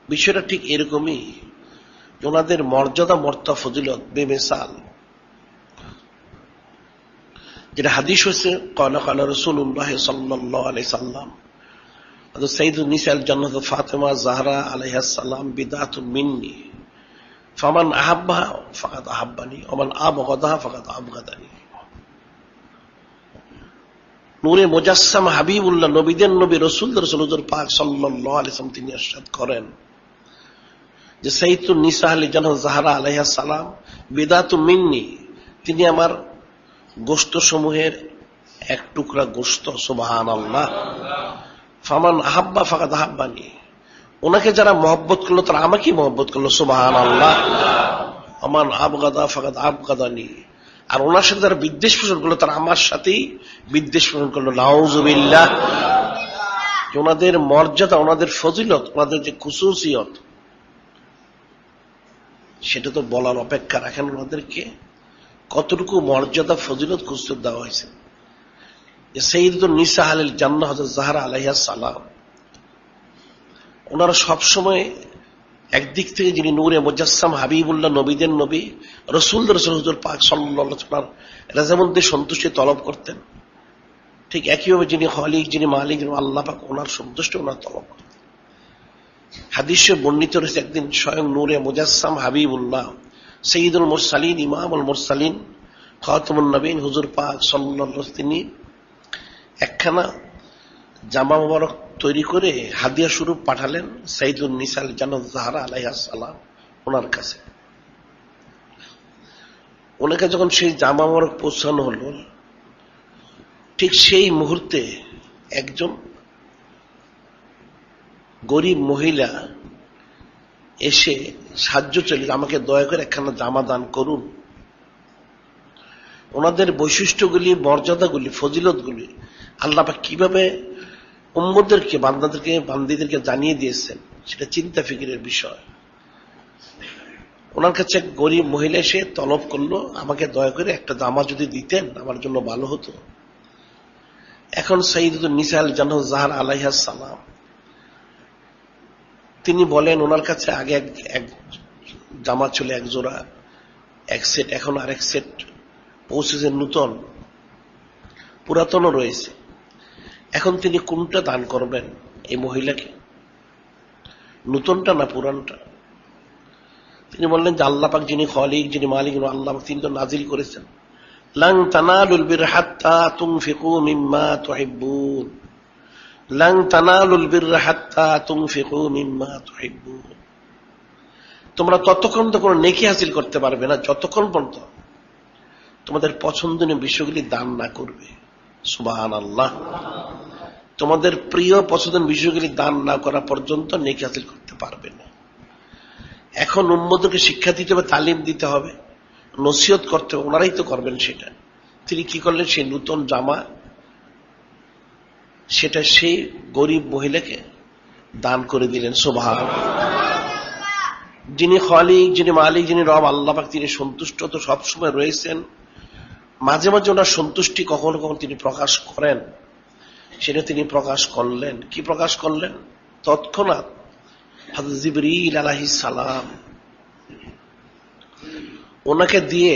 [SPEAKER 1] বিষয়টা ঠিক এরকমই, ওনাদের মর্যাদা, মর্তবা, ফজিলত বেমিসাল। যেটা হাদিস হচ্ছে, ক্বালা ক্বালা রাসূলুল্লাহ সাল্লাল্লাহু আলাইহি সাল্লাম, সাইয়্যিদুন নিসাল জান্নাত ফাতেমা যাহরা আলাইহা সালাম বিদআতুন মিন্নি ফামান আহাব্বাহা ফাকাদ আহাব্বানি ওয়া মান আবগাদাহা ফাকাদ আবগাদানি। নূরে মুজাসসাম হাবিবুল্লাহ, নবীদের নবী, রাসূলদের রাসূল পাক সাল্লাল্লাহু আলাইহি ওয়াসাল্লাম তিনি ইরশাদ করেন যে সাইয়্যিদুন নিসা জান্নাত যাহরা আলাইহা সালাম বিদআতুন মিন্নি, তিনি আমার গোশত সমূহের এক টুকরা গোশত। সুবহানাল্লাহ। ফামান আহাব্বা ফাকাদ আহাব্বানি, ওনাকে যারা মহব্বত করলো তারা আমাকে মহব্বত করলো। সুবহানাল্লাহ। আমান আবগাদা ফাকাদ আবগাদানি, আর ওনার সাথে যারা বিদ্বেষ পোষণ করলো তারা আমার সাথেই বিদ্বেষ পোষণ করলো। নাউযুবিল্লাহ। ওনাদের মর্যাদা, ওনাদের ফজিলত, ওনাদের যে খুসুসিয়ত, সেটা তো বলার অপেক্ষা রাখেন। ওনাদেরকে কতটুকু মর্যাদা, ফজিলত, খুসুসিয়ত দেওয়া হয়েছে। সাইয়্যিদুন নিসা আল জান্নাহ হযরত যাহরা আলাইহা সালাম, ওনারা সবসময় একদিক থেকে যিনি নূরে মুজাসসাম হাবিবুল্লাহ, নবীদের নবী, রাসূলদের রাসূল হুজুর পাক সাল্লাল্লাহু আলাইহি ওয়াসাল্লাম রাজামন্দি সন্তুষ্টি তলব করতেন, ঠিক একইভাবে যিনি খালিক, যিনি মালিক, আল্লাহ পাক, ওনার সন্তুষ্টি ওনার তলব করতেন। হাদিসে বর্ণিত রয়েছে, একদিন স্বয়ং নূরে মুজাসসাম হাবিবুল্লাহ, সাইয়্যিদুল মুরসালিন, ইমামুল মুরসালিন, খাতামুন নবীন হুজুর পাক সাল্লাল্লাহু আলাইহি ওয়াসাল্লাম তিনি একখানা জামা মোবারক তৈরি করে হাদিয়া স্বরূপ পাঠালেন সাইয়্যিদুন নিসাল জান্নাত যাহরা আলাইহা সালাম ওনার কাছে। ওনাকে যখন সেই জামা মোবারক পৌঁছানো হলো, ঠিক সেই মুহূর্তে একজন গরিব মহিলা এসে সাহায্য চলে, আমাকে দয়া করে একখানা জামা দান করুন। ওনাদের বৈশিষ্ট্যগুলি, মর্যাদাগুলি, ফজিলতগুলি আল্লাহ পাক কিভাবে উম্মতদেরকে, বান্দাদেরকে, বান্দীদেরকে জানিয়ে দিয়েছেন, সেটা চিন্তা ফিকিরের বিষয়। ওনার কাছে এক গরিব মহিলা এসে তলব করলো, আমাকে দয়া করে একটা জামা যদি দিতেন আমার জন্য ভালো হতো। এখন সাইয়্যিদুন নিসা আল জান্নাত যাহরা আলাইহা সালাম তিনি বলেন, ওনার কাছে আগে এক জামা ছিল, এক জোড়া, এক সেট, এখন আরেক সেট পৌঁছেছে, নূতন, পুরাতনও রয়েছে। এখন তিনি কোনটা দান করবেন এই মহিলাকে, নূতনটা না পুরানটা? তিনি বললেন যে আল্লাহ পাক যিনি খালিক, যিনি মালিক, আল্লাহ পাক তিনি তো নাজিল করেছেন, লান তানালুল বিররা হাত্তা তুনফিকু মিম্মা তুহিব্বুন, লান তানালুল বিররা হাত্তা তুনফিকু মিম্মা তুহিব্বুন। তোমরা ততক্ষণ তো কোনো নেকি হাসিল করতে পারবে না যতক্ষণ পর্যন্ত তোমাদের পছন্দনীয় বিষয়গুলি দান না করবে। সুবহানাল্লাহ। তোমাদের প্রিয় পছন্দের বিষয়গুলি দান না করা পর্যন্ত নেকি হাসিল করতে পারবে না। এখন উম্মতকে শিক্ষা দিতে হবে, তালিম দিতে হবে, নসিহত করতে হবে, ওনারাই তো করবেন সেটা। তিনি কি করলেন, সেই নূতন জামা সেটা সেই গরিব মহিলাকে দান করে দিলেন। সুবহানাল্লাহ। যিনি খালিক, যিনি মালিক, যিনি রব আল্লাহ পাক, তিনি সন্তুষ্ট তো সবসময় রয়েছেন। মাঝে মাঝে ওনার সন্তুষ্টি কখনো কখনো তিনি প্রকাশ করেন, সেটা তিনি প্রকাশ করলেন। কি প্রকাশ করলেন? তৎক্ষণাৎ হযরত জিবরীল আলাইহিস সালাম ওনাকে দিয়ে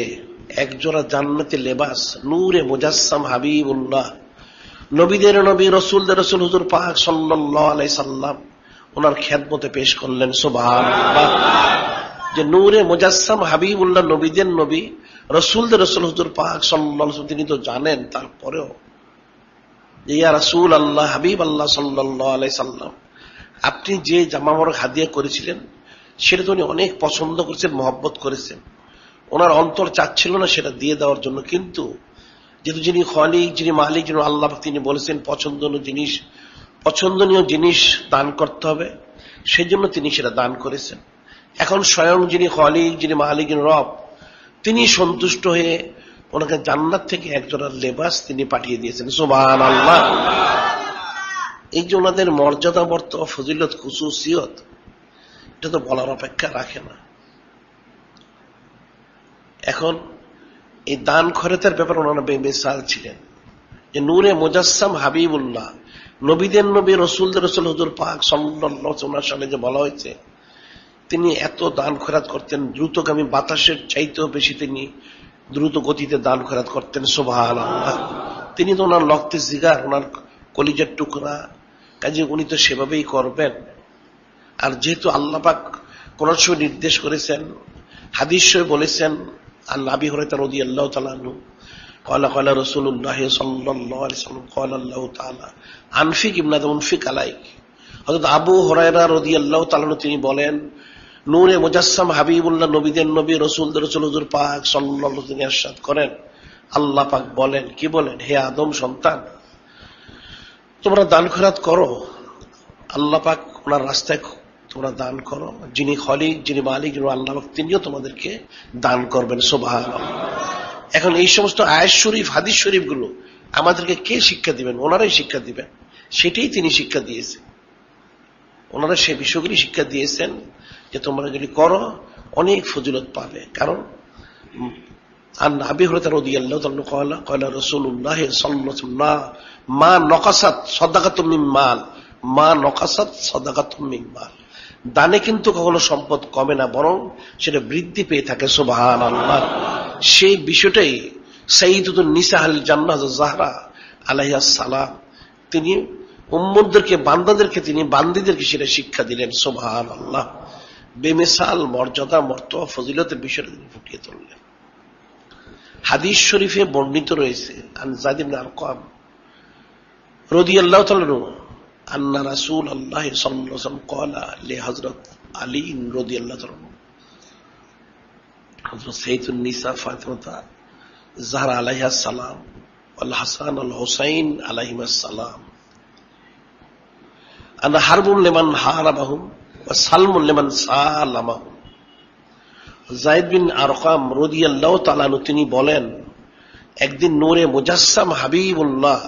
[SPEAKER 1] একজোড়া জান্নাতি লেবাস, নূরে মুজাসসাম হাবিবুল্লাহ, নবীদের নবী, রাসূলদের রাসূল হুজুর পাক সাল্লাল্লাহু আলাইহি সাল্লাম ওনার খেদমতে পেশ করলেন। সুবহানাল্লাহ। যে নূরে মুজাসসাম হাবিবুল্লাহ, নবীদের নবী, রাসূলদের রাসূল হুজুর পাক সাল্লাল্লাহু আলাইহি ওয়াসাল্লাম তিনি তো জানেন, তারপরেও ইয়া রাসূল আল্লাহ, হাবিব আল্লাহ সাল্লাল্লাহু আলাইহি সাল্লাম, আপনি যে জামা মোবারক হাদিয়া করেছিলেন সেটা তো উনি অনেক পছন্দ করেছেন, মহব্বত করেছেন, ওনার অন্তর চাচ্ছিল না সেটা দিয়ে দেওয়ার জন্য। কিন্তু যেহেতু যিনি খালিক, যিনি মালিক, যিনি আল্লাহ, তিনি বলেছেন পছন্দনীয় জিনিস দান করতে হবে, সেই জন্য তিনি সেটা দান করেছেন। এখন স্বয়ং যিনি খালিক, যিনি মালিক, যিনি রব, তিনি সন্তুষ্ট হয়ে ওনাকে জান্নাত থেকে একজোড়া লেবাস তিনি পাঠিয়ে দিয়েছেন। সুবহানাল্লাহ। এই যে ওনাদের মর্যাদা, বর্তমান ফজিলত, খুসুসিয়ত, এটা তো বলার অপেক্ষা রাখে না। এখন এই দান খয়রাতের ব্যাপারে ওনারা বেমিসাল ছিলেন। যে নূরে মুজাসসাম হাবিবুল্লাহ, নবীদের নবী, রাসূলদের রাসূল হুজুর পাক সাল্লাল্লাহু আলাইহি ওয়াসাল্লাম যে বলা হয়েছে, তিনি এত দান খয়রাত করতেন, দ্রুতগামী বাতাসের চাইতেও বেশি তিনি দ্রুত গতিতে দান খয়রাত করতেন। সুবহানাল্লাহ। তিনি তো ওনার লক্তে জিগার, ওনার কলিজার টুকরা, কাজে উনি তো সেভাবেই করবেন। আর যেহেতু আল্লাহ পাক কোরআন শরীফে নির্দেশ করেছেন, হাদিস শরীফে বলেছেন, আল্লাহ আবি হুরায়রা রাদিয়াল্লাহু তাআলা আনহু ক্বালা ক্বালা রাসূলুল্লাহ সাল্লাল্লাহু আলাইহি ওয়াসাল্লাম ক্বালা আল্লাহু তাআলা আনফিক ইবনা উনফিক আলাইক। হযরত আবু হুরায়রা রাদিয়াল্লাহু তাআলা আনহু তিনি বলেন, নূরে মুজাসসাম হাবিবুল্লাহ, নবীদের নবী, রাসূলদের রাসূল হুজুর পাক সাল্লাল্লাহু আলাইহি ওয়াসাল্লাম ইরশাদ করেন, আল্লাহ পাক বলেন, কি বলেন? হে আদম সন্তান, তোমরা দান খয়রাত করো, আল্লাহ পাক ওনার রাস্তায় তোমরা দান করো। যিনি খালিক, যিনি মালিক, যিনি আল্লাহ পাক, তিনিও তোমাদেরকে দান করবেন। সুবহানাল্লাহ। এখন এই সমস্ত আয়াত শরীফ, হাদিস শরীফ গুলো আমাদেরকে কে শিক্ষা দিবেন? ওনারাই শিক্ষা দিবেন। সেটাই তিনি শিক্ষা দিয়েছেন। ওনারা সেই বিষয়গুলি শিক্ষা দিয়েছেন যে তোমরা যদি করো অনেক ফজিলত পাবে। কারণ আন আবি হুরায়রা রাদিয়াল্লাহু তাআলা ক্বালা ক্বালা রাসূলুল্লাহ সাল্লাল্লাহু আলাইহি ওয়াসাল্লাম মা নকাসাত সাদাকাতুম মিন মাল, মা নকাসাত সাদাকাতুম মিন মাল। দানে কিন্তু কখনো সম্পদ কমে না, বরং সেটা বৃদ্ধি পেয়ে থাকে। সুবহানাল্লাহ। সেই বিষয়টাই সাইয়্যিদাতুন নিসা আল জান্নাহ যাহরা আলাইহিস সালাম তিনি উম্মতদেরকে, বান্দাদেরকে, তিনি বান্দীদেরকে সেটা শিক্ষা দিলেন। সুবহানাল্লাহ। বেমিসাল মর্যাদা, মর্তবা, ফজিলতের বিষয়টা তিনি ফুটিয়ে তুললেন। হাদিস শরীফে বর্ণিত রয়েছে, আন যায়েদ ইবনে আরকাম রাদিয়াল্লাহু তাআলা আনহু আন্না রাসূলুল্লাহ সাল্লাল্লাহু আলাইহি ওয়াসাল্লাম ক্বালা লিহযরত আলী রাদিয়াল্লাহু তাআলা আনহু, হযরত সাইয়্যিদুন নিসা ফাতিমা যাহরা আলাইহাস সালাম ওয়াল হাসান আল হুসাইন আলাইহিমাস সালাম, আনা হারবুন লিমান হারাবাহুম ওয়া সালমুন লিমান সালামাহুম। যায়েদ বিন আরকাম রাদিয়াল্লাহু তাআলা আনহু তিনি বলেন, একদিন নূরে মুজাসসাম হাবিবুল্লাহ,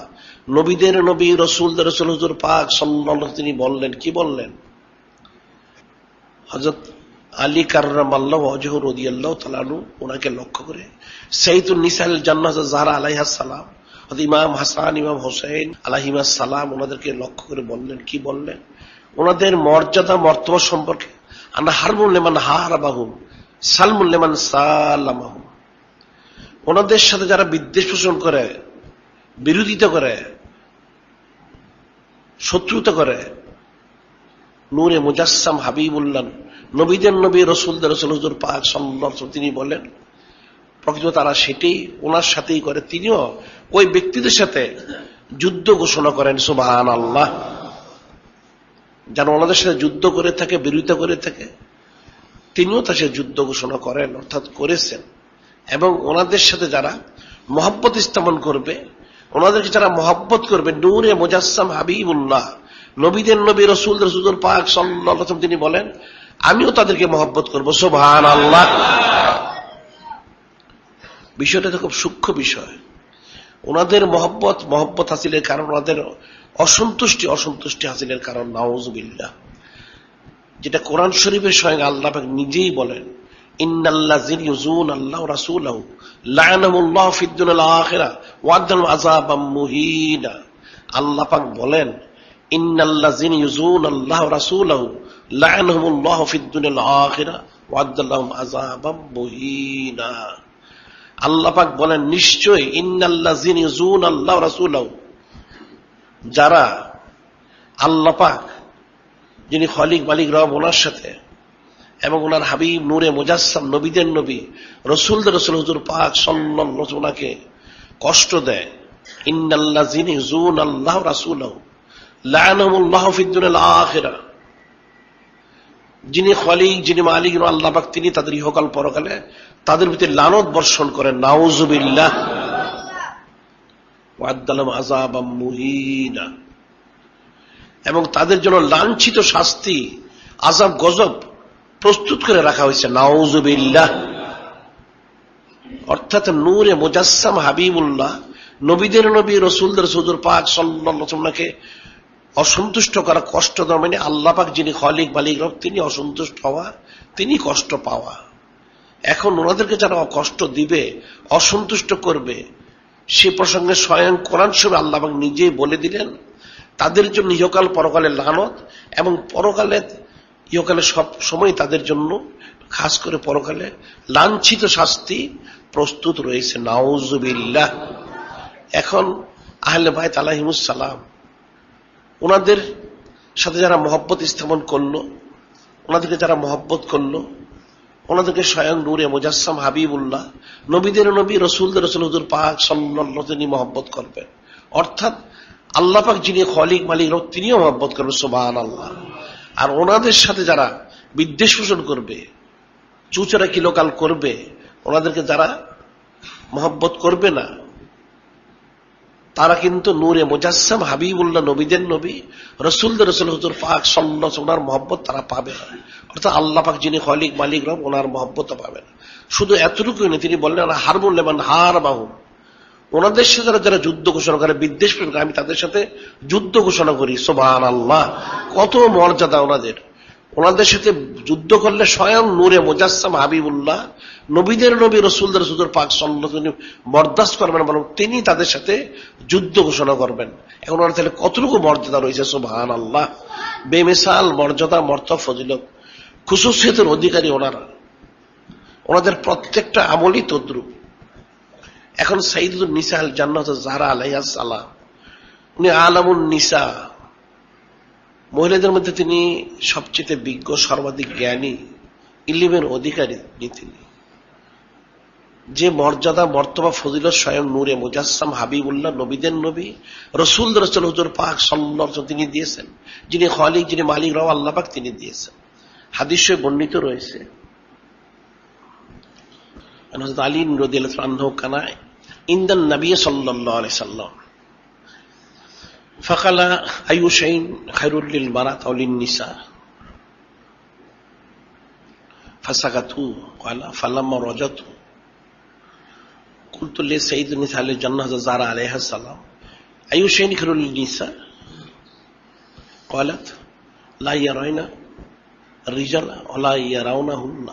[SPEAKER 1] নবীদের নবী, রাসূলদের রাসূল হুজুর পাক সাল্লাল্লাহু আলাইহি ওয়াসাল্লাম তিনি বললেন, কি বললেন? হযরত আলী কাররামাল্লাহু ওয়াজহু রাদিয়াল্লাহু তাআলা আনহু ওনাকে লক্ষ্য করে সাইয়্যিদুন নিসাল জান্নাহ যাহরা আলাইহাস সালাম, হযরত ইমাম হাসান, ইমাম হোসেন আলাইহিমাস সালাম ওনাদেরকে লক্ষ্য করে বললেন, কি বললেন? ওনাদের মর্যাদা, মর্তবা সম্পর্কে, আনা হারবুন লিমান হারাবাহুম সালমুন লিমান সালামাহুম। ওনাদের সাথে যারা বিদ্বেষ পোষণ করে, বিরোধিতা করে, শত্রুতা করে, নূরে মুজাসসাম হাবিবুল্লাহ, নবীদের নবী, রাসূলদের রাসূল হুজুর পাক সাল্লাল্লাহু আলাইহি ওয়াসাল্লাম তিনি বলেন, প্রকৃত তারা সেটাই ওনার সাথেই করে, তিনিও ওই ব্যক্তিদের সাথে যুদ্ধ ঘোষণা করেন। সুবহানাল্লাহ। যারা ওনাদের সাথে যুদ্ধ করে থাকে, বিরোধিতা করে থাকে, তিনিও তার সাথে যুদ্ধ ঘোষণা করেন, অর্থাৎ করেছেন। এবং ওনাদের সাথে যারা মহব্বত স্থাপন করবে, ওনাদেরকে যারা মহব্বত করবে, নূরে মুজাসসাম হাবিবুল্লাহ, নবীদের নবী রসুল রসুল পাক সাল্লাল্লাহু আলাইহি ওয়াসাল্লাম তিনি বলেন আমিও তাদেরকে মহব্বত করবো। সুবহানাল্লাহ। বিষয়টা তো খুব সূক্ষ্ম বিষয়। ওনাদের মহব্বত হাসিলের কারণ, ওনাদের অসন্তুষ্টি হাসিলের কারণ নাউযুবিল্লাহ, যেটা কোরআন শরীফের স্বয়ং আল্লাহ পাক নিজেই বলেন, ইন্নাল্লাযিনা ইউযুনা আল্লাহ ওয়া রাসূলাহু লা'নাহুল্লাহু ফিদ দুনিয়াল আখিরাহ ওয়া আ'আদ্দালাহুম আযাবাম মুহিনা। আল্লাহ পাক বলেন ইন্নাল্লাযিনা ইউযুনা আল্লাহ ওয়া রাসূলাহু লা'নাহুল্লাহু ফিদ দুনিয়াল আখিরাহ ওয়া আ'আদ্দালাহুম আযাবাম মুহিনা। আল্লাহ পাক বলেন নিশ্চয়ই ইন্নাল্লাযিনা ইউযুনা আল্লাহ ওয়া রাসূলাহু, যারা আল্লাহ পাক যিনি খালিক মালিক রব ওনার সাথে এবং ওনার হাবিব নূরে মুজাসসাম নবীদের নবী রসুলদের রসুল হুজুর পাক সাল্লাল্লাহু আলাইহি ওয়াসাল্লামকে কষ্ট দেয়, ইন্নাল্লাযিনা ইউযুনা আল্লাহ ওয়া রাসূলাহু লা'নাহুল্লাহু ফিদ দুনিয়াল আখিরাহ, যিনি খালিক যিনি মালিক আল্লাহ পাক তিনি তাদের ইহকাল পরকালে তাদের ভিতরে লানত বর্ষণ করেন। নাউযুবিল্লাহ। ওয়া আ'আদ্দালাহুম আযাবাম মুহিনা, এবং তাদের জন্য লাঞ্ছিত শাস্তি আযাব গজব প্রস্তুত করে রাখা হয়েছে। নাউযুবিল্লাহ। অর্থাৎ নূরে মুজাসসাম হাবিবুল্লাহ, নবীদের নবী রসুলদের রসুল পাক সাল্লাল্লাহু আলাইহি ওয়াসাল্লামকে অসন্তুষ্ট করা, কষ্ট দেওয়া, মানে আল্লাহ পাক যিনি খালিক মালিক রব তিনি অসন্তুষ্ট হওয়া, তিনি কষ্ট পাওয়া। এখন ওনাদেরকে যারা কষ্ট দিবে, অসন্তুষ্ট করবে, সে প্রসঙ্গে স্বয়ং কোরআন শরীফে আল্লাহ পাক নিজেই বলে দিলেন তাদের জন্য ইহকাল পরকালে লানত, এবং পরকালে ইহকালে সব সময় তাদের জন্য খাস করে পরকালে লাঞ্ছিত শাস্তি প্রস্তুত রয়েছে। নাউযুবিল্লাহ। এখন আহলে বাইত আলাইহিমুস সালাম, ওনাদের সাথে যারা মহব্বত স্থাপন করলো, ওনাদেরকে যারা মহব্বত করলো, ওনাদেরকে স্বয়ং নূরে মুজাসসাম হাবিবুল্লাহ নবীদের নবী রসুলদের রসুল হুজুর পাক সাল্লাল্লাহু আলাইহি ওয়াসাল্লাম মহব্বত করবেন। অর্থাৎ আল্লাহ পাক যিনি খালিক মালিক রব তিনিও মহব্বত করবেন। সুবহানাল্লাহ। আর ওনাদের সাথে যারা বিদ্বেষ পোষণ করবে, চুচরা কিলোকাল করবে, ওনাদেরকে যারা মহব্বত করবে না, তারা কিন্তু নূরে মুজাসসাম হাবিবুল্লাহ নবীদের নবী রসুলদের রসুল হুজুর পাক সাল্লাল্লাহু আলাইহি ওয়াসাল্লাম ওনার মহব্বত তারা পাবে না। অর্থাৎ আল্লাহ পাক যিনি খালিক মালিক রব ওনার মহব্বত পাবে না। শুধু এতটুকুই না, তিনি বললেন হারবুল লিমান হারবাহুম, ওনাদের সাথে যারা যুদ্ধ ঘোষণা করে, বিদ্বেষ পোষণ করে, আমি তাদের সাথে যুদ্ধ ঘোষণা করি। সুবহানাল্লাহ। কত মর্যাদা ওনাদের। ওনাদের সাথে যুদ্ধ করলে স্বয়ং নূরে মুজাসসাম হাবিবুল্লাহ নবীদের নবী রসুলদের রসুল পাক সাল্লাল্লাহু আলাইহি ওয়াসাল্লাম বরদাস্ত করবেন, বরং তিনি তাদের সাথে যুদ্ধ ঘোষণা করবেন। এখন ওনার তাহলে কতটুকু মর্যাদা রয়েছে। সুবহানাল্লাহ। বেমিসাল মর্যাদা, মর্তব, ফজিলত, খুশুসিয়তের অধিকারী ওনারা। ওনাদের প্রত্যেকটা আমলই তদ্রুপ। এখন সাইয়্যিদুন নিসা আল জান্নাত যাহরা আলাইহা সালাম, উনি আলামুন নিসা, মহিলাদের মধ্যে তিনি সবচেয়ে বিজ্ঞ, সর্বাধিক জ্ঞানী, ইলমের অধিকারী তিনি। যে মর্যাদা, মর্তবা, ফজিলত স্বয়ং নূরে মুজাসসাম হাবিবুল্লাহ নবীদের নবী রসুলদের রসুল হুজুর পাক সাল্লাল্লাহু আলাইহি ওয়াসাল্লাম তিনি দিয়েছেন, যিনি খালিক যিনি মালিক রব আল্লাহ পাক তিনি দিয়েছেন। হাদিসে বর্ণিত রয়েছে হযরত আলী রাদিয়াল্লাহু আনহু কানা ইনদান নবী সাল্লাল্লাহু আলাইহি ওয়াসাল্লাম ফাকালা আইয়ু শাইইন খায়রুল লিল মারাত আও লিন নিসা ফাসাকাতু ক্বালা ফালাম্মা রাজাতু কুলতু লি সাইয়্যিদিন নিসা আল জান্নাহ যারা আলাইহা সালাম আইয়ু শাইইন খায়রুল লিন নিসা ক্বালাত লা ইয়ারাইনা الرجال ولا يرونهن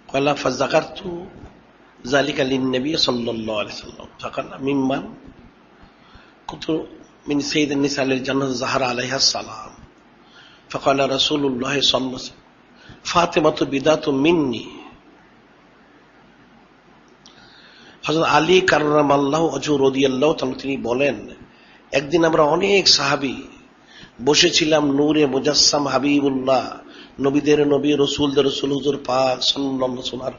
[SPEAKER 1] قال فذكرت ذلك للنبي صلى الله عليه وسلم فقال ممن كنت من سيد النساء للجنة زهرة عليها السلام فقال رسول الله صلى الله عليه وسلم فاطمة بدعة مني হযরত আলী কাররামাল্লাহু ওয়াজহু রাদিয়াল্লাহু তাআলা তিনি বলেন, একদিন আমরা অনেক সাহাবী বসেছিলাম নূরে মুজাসসাম হাবিবুল্লাহ নবীদের নবী রসুলদের রসুল হুজুর পাক সাল্লাল্লাহু আলাইহি ওয়াসাল্লাম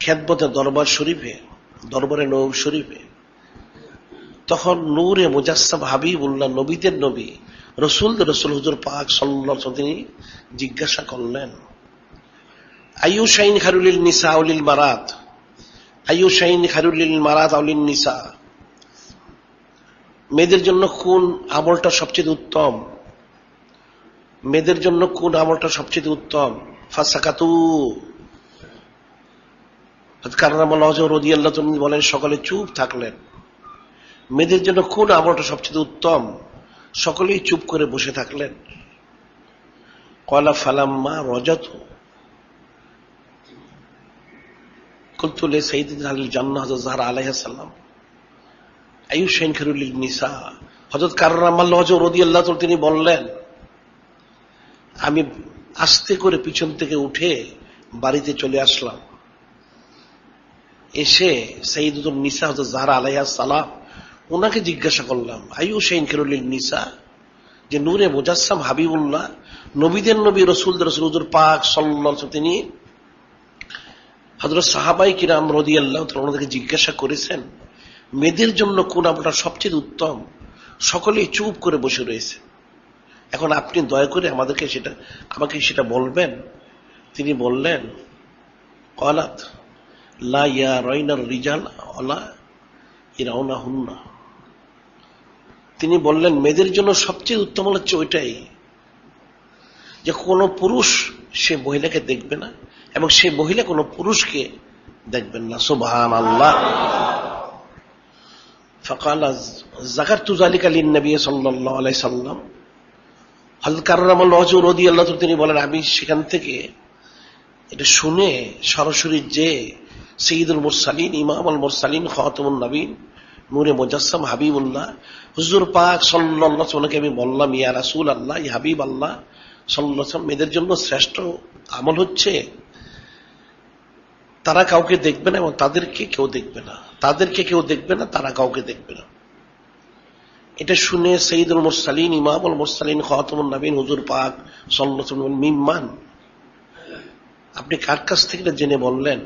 [SPEAKER 1] খেদমতে দরবার শরীফে, দরবারে নববী শরীফে। তখন নূরে মুজাসসাম হাবিবুল্লাহ নবীদের নবী রসুলদের রসুল হুজুর পাক সাল্লাল্লাহু আলাইহি ওয়াসাল্লাম তিনি জিজ্ঞাসা করলেন, আইয়ু শাইন খারুলিল নিসা আউলিল মারাত, আইয়ু শাইন খারুলিল মারাত আউলিন নিসা, মেয়েদের জন্য কোন আমলটা সবচেয়ে উত্তম, মেয়েদের জন্য কোন আমলটা সবচেয়ে উত্তম? ফাসাকাতু, রাদিয়াল্লাহু তাআলা বলেন সকলে চুপ থাকলেন। মেয়েদের জন্য কোন আমলটা সবচেয়ে উত্তম? সকলেই চুপ করে বসে থাকলেন। ক্বালা ফালাম্মা রাজাতু কুলতু লি সাইয়্যিদাতি আহলিল জান্নাহ হযরত যাহরা আলাইহিস সালাম আইয়ু শাইইন খায়রুল লিন নিসা, হযরত কাররামাল্লাহু ওয়াজহু রাদিয়াল্লাহু তাআলা তিনি বললেন, আমি আস্তে করে পিছন থেকে উঠে বাড়িতে চলে আসলাম। এসে সাইয়্যিদাতুন নিসা হযরত যাহরা আলাইহিস সালাম ওনাকে জিজ্ঞাসা করলাম, আইয়ু শাইইন খায়রুল লিন নিসা, যে নূরে মুজাসসাম হাবিবুল্লাহ, নবীদের নবী, রাসূলদের রাসূল হুজুর পাক সাল্লাল্লাহু আলাইহি ওয়াসাল্লাম তিনি হযরত সাহাবায়ে কিরাম রাদিয়াল্লাহু তাআলা ওনাদেরকে জিজ্ঞাসা করেছেন মেয়েদের জন্য কোন আমলটা সবচেয়ে উত্তম। সকলেই চুপ করে বসে রয়েছে। এখন আপনি দয়া করে আমাকে সেটা বলবেন। তিনি বললেন, ক্বালাত লা ইয়ারাইনার রিজাল ওয়ালা ইয়ারাউনাহুন্না, তিনি বললেন মেয়েদের জন্য সবচেয়ে উত্তম হচ্ছে ওইটাই যে কোনো পুরুষ সে মহিলাকে দেখবে না এবং সে মহিলা কোনো পুরুষকে দেখবেন না। সুবহানাল্লাহ। ফাকালা যাকারতু যালিকা লিন-নবী সাল্লাল্লাহু আলাইহি সাল্লাম, হযরত কাররামাল্লাহু ওয়াজহু রাদিয়াল্লাহু তাআলা তিনি বলেন, আমি সেখান থেকে এটা শুনে সরাসরি যে সাইয়্যিদুল মুরসালিন, ইমামুল মুরসালিন, খাতামুন নবীন, নূরে মুজাসসাম হাবিবুল্লাহ হুজুর পাক সাল্লাল্লাহু আলাইহি ওয়াসাল্লামকে আমি বললাম, ইয়া রাসূলুল্লাহ, ইয়া হাবিবাল্লাহ সাল্লাল্লাহু আলাইহি ওয়াসাল্লাম, মেয়েদের জন্য শ্রেষ্ঠ আমল হচ্ছে তারা কাউকে দেখবে না এবং তাদেরকে কেউ দেখবে না, তাদেরকে কেউ দেখবে না, তারা কাউকে দেখবে না। এটা শুনে সাইয়্যিদুল মুরসালিন, ইমামুল মুরসালিন, খাতামুন নবীন হুজুর পাক সাল্লাল্লাহু আলাইহি ওয়াসাল্লাম, মিম্মান, আপনি কার কাছ থেকে জেনে বললেন?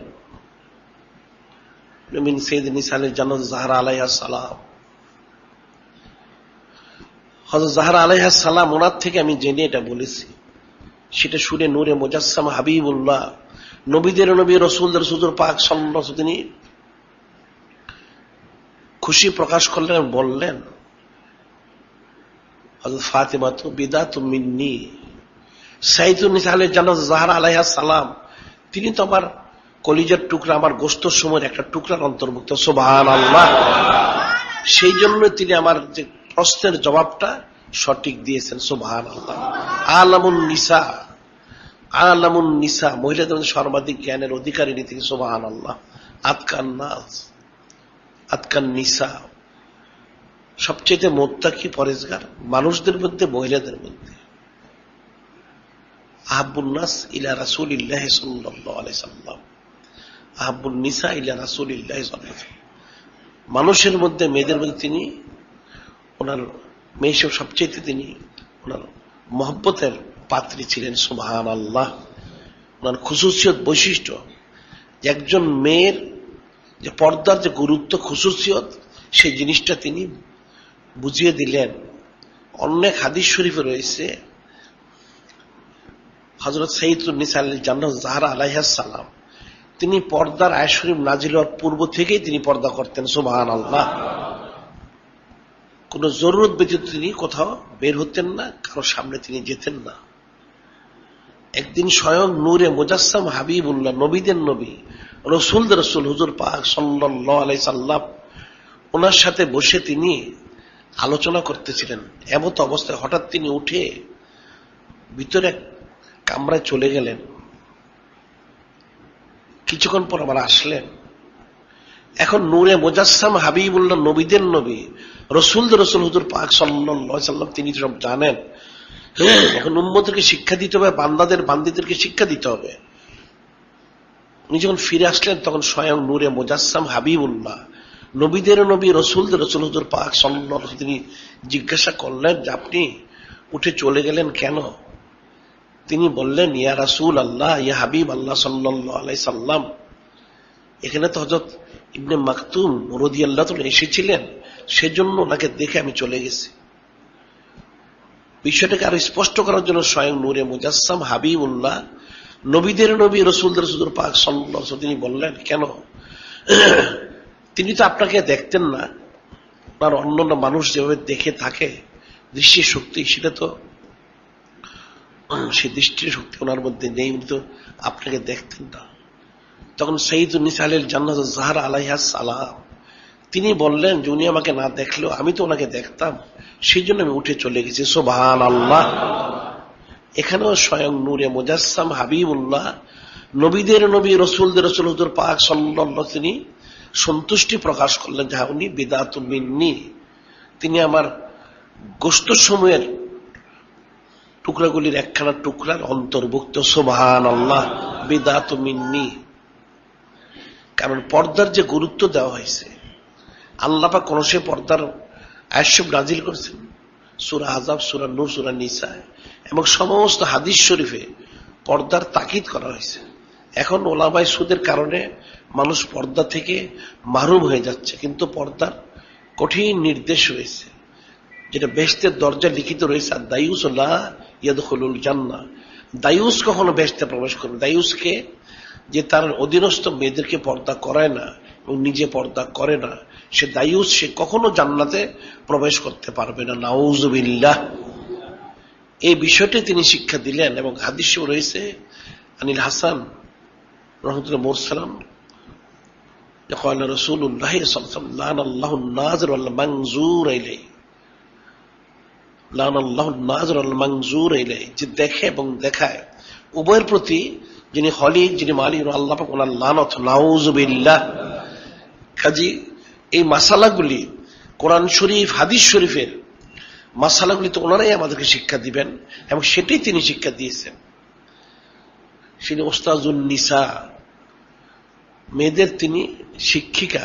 [SPEAKER 1] মিন সাইয়্যিদাতি নিসাইল জান্নাত যাহরা আলাইহা সালাম, হযরত যাহরা আলাইহা সালাম ওনার থেকে আমি জেনে এটা বলেছি। সেটা শুনে নূরে মুজাসসাম হাবিবুল্লাহ, নবীদের নবী, রাসূলদের রাসূল পাক সাল্লাল্লাহু আলাইহি ওয়াসাল্লাম তিনি খুশি প্রকাশ করলেন, বললেন, হযরত ফাতিমা তু বিদাতু মিন্নি, সাইয়্যিদাতুন নিসাইল জান্নাত যাহরা আলাইহা সালাম তিনি তো আমার কলিজার টুকরা, আমার গোশতের সময়ের একটা টুকরার অন্তর্ভুক্ত। সুবহানাল্লাহ। সেই জন্য তিনি আমার যে প্রশ্নের জবাবটা সঠিক দিয়েছেন। সুবহানাল্লাহ। আলামুন নিসা, আলামুন নিসা, মহিলাদের মধ্যে সর্বাধিক জ্ঞানের অধিকারিণী তিনি। সুবহানাল্লাহ। আতকান নাস, আতকান নিসা, সবচেয়ে মুত্তাকি পরেজগার মানুষদের মধ্যে, মহিলাদের মধ্যে। আহাব্বুন নাস ইলা রাসূলিল্লাহ সাল্লাল্লাহু আলাইহি সাল্লাম, আহাব্বুন নিসা ইলা রাসূলিল্লাহ সাল্লাল্লাহু আলাইহি সাল্লাম, মানুষের মধ্যে, মেয়েদের মধ্যে তিনি ওনার মেয়ে সবচেয়ে তিনি ওনার মহব্বতের পাত্রী ছিলেন। সুবহানাল্লাহ। ওনার খুসুসিয়ত বৈশিষ্ট্য, যে একজন মেয়ের যে পর্দার যে গুরুত্ব, খুসুসিয়ত, সেই জিনিসটা তিনি বুঝিয়ে দিলেন। অনেক হাদিস শরীফে রয়েছে হযরত সাইয়্যিদাতুন নিসাইল জান্নাত যাহরা আলাইহিস সালাম তিনি পর্দার আয়াত শরীফ নাজিল হওয়ার পূর্ব থেকেই তিনি পর্দা করতেন। সুবহানাল্লাহ। কোন জরুরত ব্যতীত তিনি কোথাও বের হতেন না, কারো সামনে তিনি যেতেন না। একদিন স্বয়ং নূরে মুজাসসাম হাবিবুল্লাহ, নবীদের নবী, রাসূলদের রাসূল হুজুর পাক সাল্লাল্লাহু আলাইহি সাল্লাম ওনার সাথে বসে তিনি আলোচনা করতেছিলেন। এমত অবস্থায় হঠাৎ তিনি উঠে ভিতরে কামরায় চলে গেলেন। কিছুক্ষণ পর আবার আসলেন। এখন নূরে মুজাসসাম হাবিবুল্লাহ, নবীদের নবী, রাসূলদের রাসূল হুজুর পাক সাল্লাল্লাহু আলাইহি সাল্লাম তিনি সব জানেন। এখন উম্মতকে শিক্ষা দিতে হবে, বান্দিদেরকে শিক্ষা দিতে হবে। উনি যখন ফিরে আসলেন তখন স্বয়ং নূরে মুজাসসাম হাবিবুল্লাহ, নবীদের নবী, রাসূলদের রাসূল হুজুর পাক সাল্লাল্লাহু আলাইহি তিনি জিজ্ঞাসা করলেন যে আপনি উঠে চলে গেলেন কেন? তিনি বললেন, ইয়া রাসূল আল্লাহ, ইয়া হাবিব আল্লাহ সাল্লাল্লাহু আলাইহি সাল্লাম, এখানে তো হযরত ইবনে মাকতুম রাদিয়াল্লাহু তাআলা এসেছিলেন, সেজন্য ওনাকে দেখে আমি চলে গেছি। বিষয়টাকে আরো স্পষ্ট করার জন্য স্বয়ং নূরে মুজাসসাম হাবিবুল্লাহ, নবীদের নবী রসুলদের রসুল পাক সাল্লাল্লাহু আলাইহি ওয়াসাল্লাম তিনি বললেন, কেন? তিনি তো আপনাকে দেখতেন না, আর অন্যান্য মানুষ যেভাবে দেখে থাকে দৃষ্টি শক্তি, সেটা তো সেই দৃষ্টির শক্তি ওনার মধ্যে নেই, উনি তো আপনাকে দেখতেন না। তখন সাইয়্যিদুন নিসা আহলিল জান্নাত যাহরা আলাইহা সালাম তিনি বললেন যে উনি আমাকে না দেখলেও আমি তো ওনাকে দেখতাম, সেই জন্য আমি উঠে চলে গেছি। সুবহানাল্লাহ। এখানেও স্বয়ং নূরে মুজাসসাম হাবিবুল্লাহ নবীদের নবী রসুলদের রসুল হুজুর পাক সাল্লাল্লাহু আলাইহি তিনি সন্তুষ্টি প্রকাশ করলেন যে উনি বিদাতুম মিন্নি, তিনি আমার গোশত সমূহের টুকরাগুলির একখানা টুকরার অন্তর্ভুক্ত। সুবহানাল্লাহ। বিদাতুম মিন্নি, কারণ পর্দার যে গুরুত্ব দেওয়া হয়েছে, আল্লাহ পাক কোন সে পর্দার আয়াত নাজিল করেছেন সূরা আহজাব, সূরা নূর, সূরা নিসা এবং সমস্ত হাদিস শরীফে পর্দার তাকিদ করা হয়েছে। এখন ওলামায়ে সুদের কারণে মানুষ পর্দা থেকে মাহরুম হয়ে যাচ্ছে, কিন্তু পর্দার কঠিন নির্দেশ রয়েছে, যেটা বেহেশতের দরজা লিখিত রয়েছে। আর দায়ুস লা ইয়াদখুলুল জান্নাহ, দায়ুস কখনো বেহেশতে প্রবেশ করবে। দায়ুসকে, যে তার অধীনস্থ মেয়েদেরকে পর্দা করায় না এবং নিজে পর্দা করে না, সে দায়ুস, সে কখনো জান্নাতে প্রবেশ করতে পারবে না। নাউযুবিল্লাহ। এই বিষয়টি তিনি শিক্ষা দিলেন। এবং হাদিসে রয়েছে আনিল হাসান রাহমাতুল্লাহ মুরসালাম قال رسول الله صلى الله عليه وسلم لعن الله الناظر والمنظور إليه, لعن الله الناظر والمنظور إليه, যে দেখে এবং দেখায় উভয়ের প্রতি যিনি খলিক, যিনি মালিক, আল্লাহ পাক ওনার লানত। নাউযুবিল্লাহ। কাজী এই মাসালাগুলি কোরআন শরীফ হাদিস শরীফের মাসালাগুলি তো ওনারাই আমাদেরকে শিক্ষা দিবেন এবং সেটাই তিনি শিক্ষা দিয়েছেন। তিনি ওস্তাজুন নিসা, মেয়েদের তিনি শিক্ষিকা,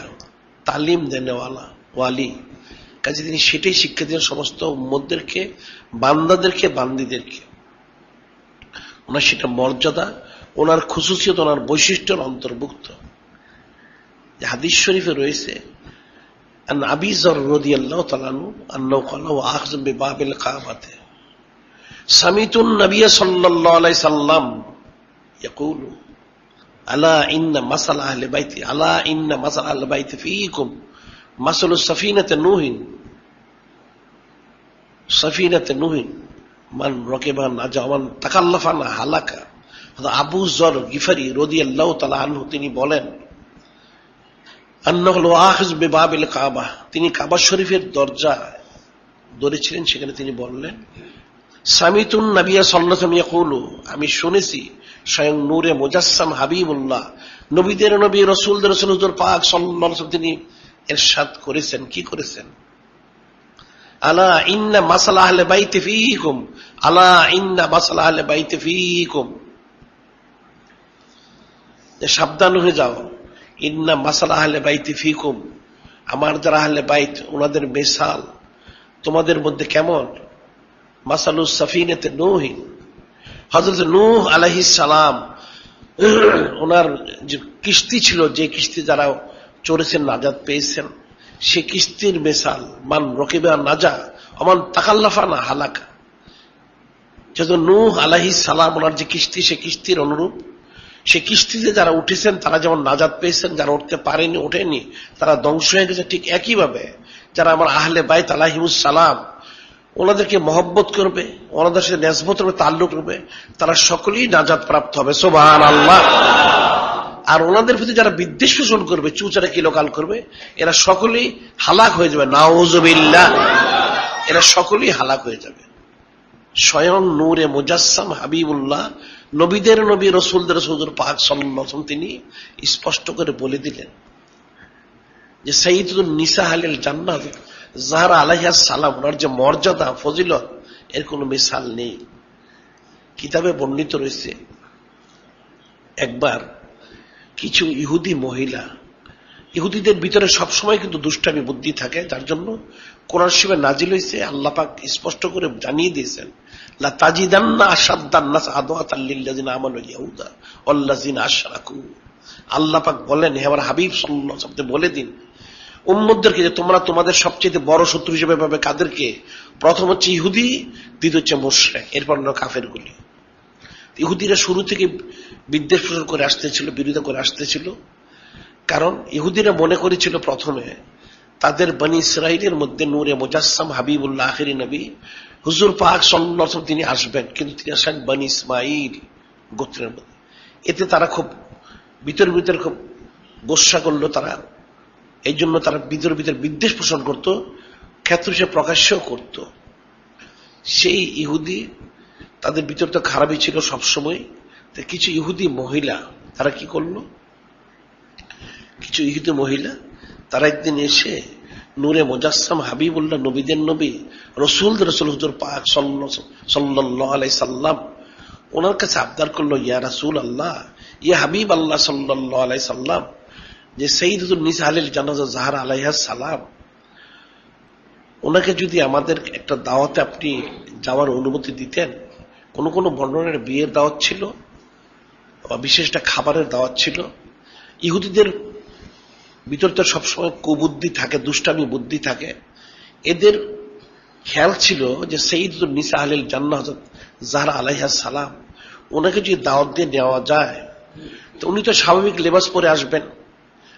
[SPEAKER 1] তালিম দেনেওয়ালা, ওয়ালি। কাজে তিনি সেটাই শিক্ষা দিয়েছেন সমস্ত উম্মতদেরকে, বান্দাদেরকে, বান্দিদেরকে। ওনার সেটা মর্যাদা, ওনার খুসুসিয়ত, ওনার বৈশিষ্ট্যের অন্তর্ভুক্ত। হাদিস শরীফে রয়েছে আন আবি যর রাদিয়াল্লাহু তাআলা আনহু আন্নাহু ক্বালা ওয়া আখযু বিবাবিল কাবাতে সামিতুন নবী সাল্লাল্লাহু আলাইহি সাল্লাম ইয়াকুলু আলা ইন্না মাসাল আহলি বাইতি, আলা ইন্না মাসাল আহলি বাইতি ফীকুম মাসালু সাফিনাতি নূহিন, সাফিনাতি নূহিন মান রাকিবা নাজা মান তাকাল্লাফা না হালাকা। আবু যর গিফারি রাদিয়াল্লাহু তাআলা আনহু তিনি বলেন, আন্নাহু আখিজ বিবাবিল কাবা, তিনি কাবা শরীফের দরজা ধরেছিলেন। সেখানে তিনি বললেন, সামিতুন নবী সাল্লাল্লাহু আলাইহি ওয়াসাল্লাম ইয়াকুলু, আমি শুনেছি স্বয়ং নূরে মুজাসসাম হাবিবুল্লাহ নবীদের নবী রাসূলদের রাসূল হুজুর পাক সাল্লাল্লাহু আলাইহি ওয়াসাল্লাম তিনি ইরশাদ করেছেন। কি করেছেন? আলা ইন্না মাসাল আহলি বাইতি ফীকুম, আলা ইন্না মাসাল আহলি বাইতি ফীকুম, সাবধান হয়ে যাও। ইন্না মাসাল আহলে বাইতি ফীকুম, আমার যারা আহলে বাইত ওনাদের মিসাল তোমাদের মধ্যে কেমন? মাসালুস সাফিনাতে নূহ, হযরত নূহ আলাইহিস সালাম ওনার যে কিস্তি ছিল, যে কিস্তি যারা চড়েছেন নাজাত পেয়েছেন, সে কিস্তির মিসাল মান রকিবা নাজা আমান তাকাল্লাফা না হালাকা। যেহেতু নূহ আলাইহিস সালাম ওনার যে কিস্তি, সে কিস্তির অনুরূপ। সে কিস্তিতে যারা উঠেছেন তারা যেমন নাজাত পেয়েছেন, যারা উঠতে পারেনি, ওঠেনি, তারা ধ্বংস হয়ে গেছে। ঠিক একইভাবে যারা আমার আহলে বাইত আলাইহিমুস সালাম ওনাদেরকে মহব্বত করবে, ওনাদের সাথে নেসবত করবে, তাল্লুক করবে, তারা সকলেই নাজাত প্রাপ্ত হবে। সুবহানাল্লাহ। আর ওনাদের প্রতি যারা বিদ্বেষ পোষণ করবে, চুচারা কিলোকাল করবে, এরা সকলেই হালাক হয়ে যাবে। নাউযুবিল্লাহ। এরা সকলেই হালাক হয়ে যাবে। স্বয়ং নূরে মুজাসসাম হাবিবুল্লাহ নবীদের নবী রাসূলদের রাসূল পাক সাল্লাল্লাহু আলাইহি ওয়াসাল্লাম তিনি স্পষ্ট করে বলে দিলেন যে সাইয়্যিদুন নিসা আহলিল জান্নাত যাহরা আলাইহা সালাম, ওনার যে মর্যাদা, ফজিলত, এর কোনো মিসাল নেই। কিতাবে বর্ণিত রয়েছে, একবার কিছু ইহুদি মহিলা, ইহুদিদের ভিতরে সবসময় কিন্তু দুষ্টামি বুদ্ধি থাকে, যার জন্য কোরআন শরীফে নাজিল হয়েছে, আল্লাহ পাক স্পষ্ট করে জানিয়ে দিয়েছেন, লা তাজিদান্না আশাদ্দান নাস আদাওয়াতাল লিল্লাযিনা আমানু ইয়াহুদা ওয়াল্লাযিনা আশরাকু। আল্লাহ পাক বলেন, হে আমার হাবিব সাল্লাল্লাহু আলাইহি ওয়াসাল্লাম বলে দিন উম্মতদেরকে যে তোমরা তোমাদের সবচেয়ে বড় শত্রু হিসেবে পাবে কাদেরকে? প্রথম হচ্ছে ইহুদি, দ্বিতীয় হচ্ছে মুশরিক, এরপর হলো কাফেরগুলি। ইহুদিরা শুরু থেকে বিদ্বেষ পোষণ করে আসতেছিল, বিরোধিতা করে আসতেছিল। কারণ ইহুদিরা মনে করেছিল প্রথমে তাদের বনি ইসরাইলের মধ্যে নূরে মুজাসসাম হাবিবুল্লাহ আখিরি নবী হুজুর পাক সাল্লাল্লাহু আলাইহি ওয়াসাল্লাম তিনি আসবেন, কিন্তু তিনি আসেন বনি ইসমাইল গোত্রের মধ্যে। এতে তারা খুব ভিতর খুব গোসা করলো তারা। এই জন্য তারা ভিতর বিদ্বেষ পোষণ করত, ক্ষেত্র হিসেবে প্রকাশ্যও করত। সেই ইহুদি তাদের ভিতর তো খারাপই ছিল সবসময়। কিছু ইহুদি মহিলা তারা কি করলো, কিছু ইহুদি মহিলা তারা একদিন এসে নূরে মুজাসসাম হাবিবুল্লাহ নবীদের নবী রসুলদের রসুল হুজুর পাক সাল্লাল্লাহু আলাইহি সাল্লাম ওনার কাছে আবদার করলো, ইয়া রাসূল আল্লাহ, ইয়া হাবিব আল্লাহ সাল্লাল্লাহু আলাইহি সাল্লাম, যে সাইয়্যিদুন নিসা আহলিল জান্নাহ জাহরা আলাইহা সালাম, ওনাকে যদি আমাদের একটা দাওয়াতে আপনি যাওয়ার অনুমতি দিতেন। কোন কোন বর্ণনার বিয়ের দাওয়াত ছিল বা বিশেষ একটা খাবারের দাওয়াত ছিল। ইহুদিদের ভিতর তো সবসময় কুবুদ্ধি থাকে, দুষ্টামি বুদ্ধি থাকে। এদের খেয়াল ছিল যে সাইয়্যিদুন নিসা আহলিল জান্নাহ জাহরা আলাইহা সালাম ওনাকে যদি দাওয়াত দিয়ে নেওয়া যায়, তো উনি তো স্বাভাবিক লেবাস পরে আসবেন,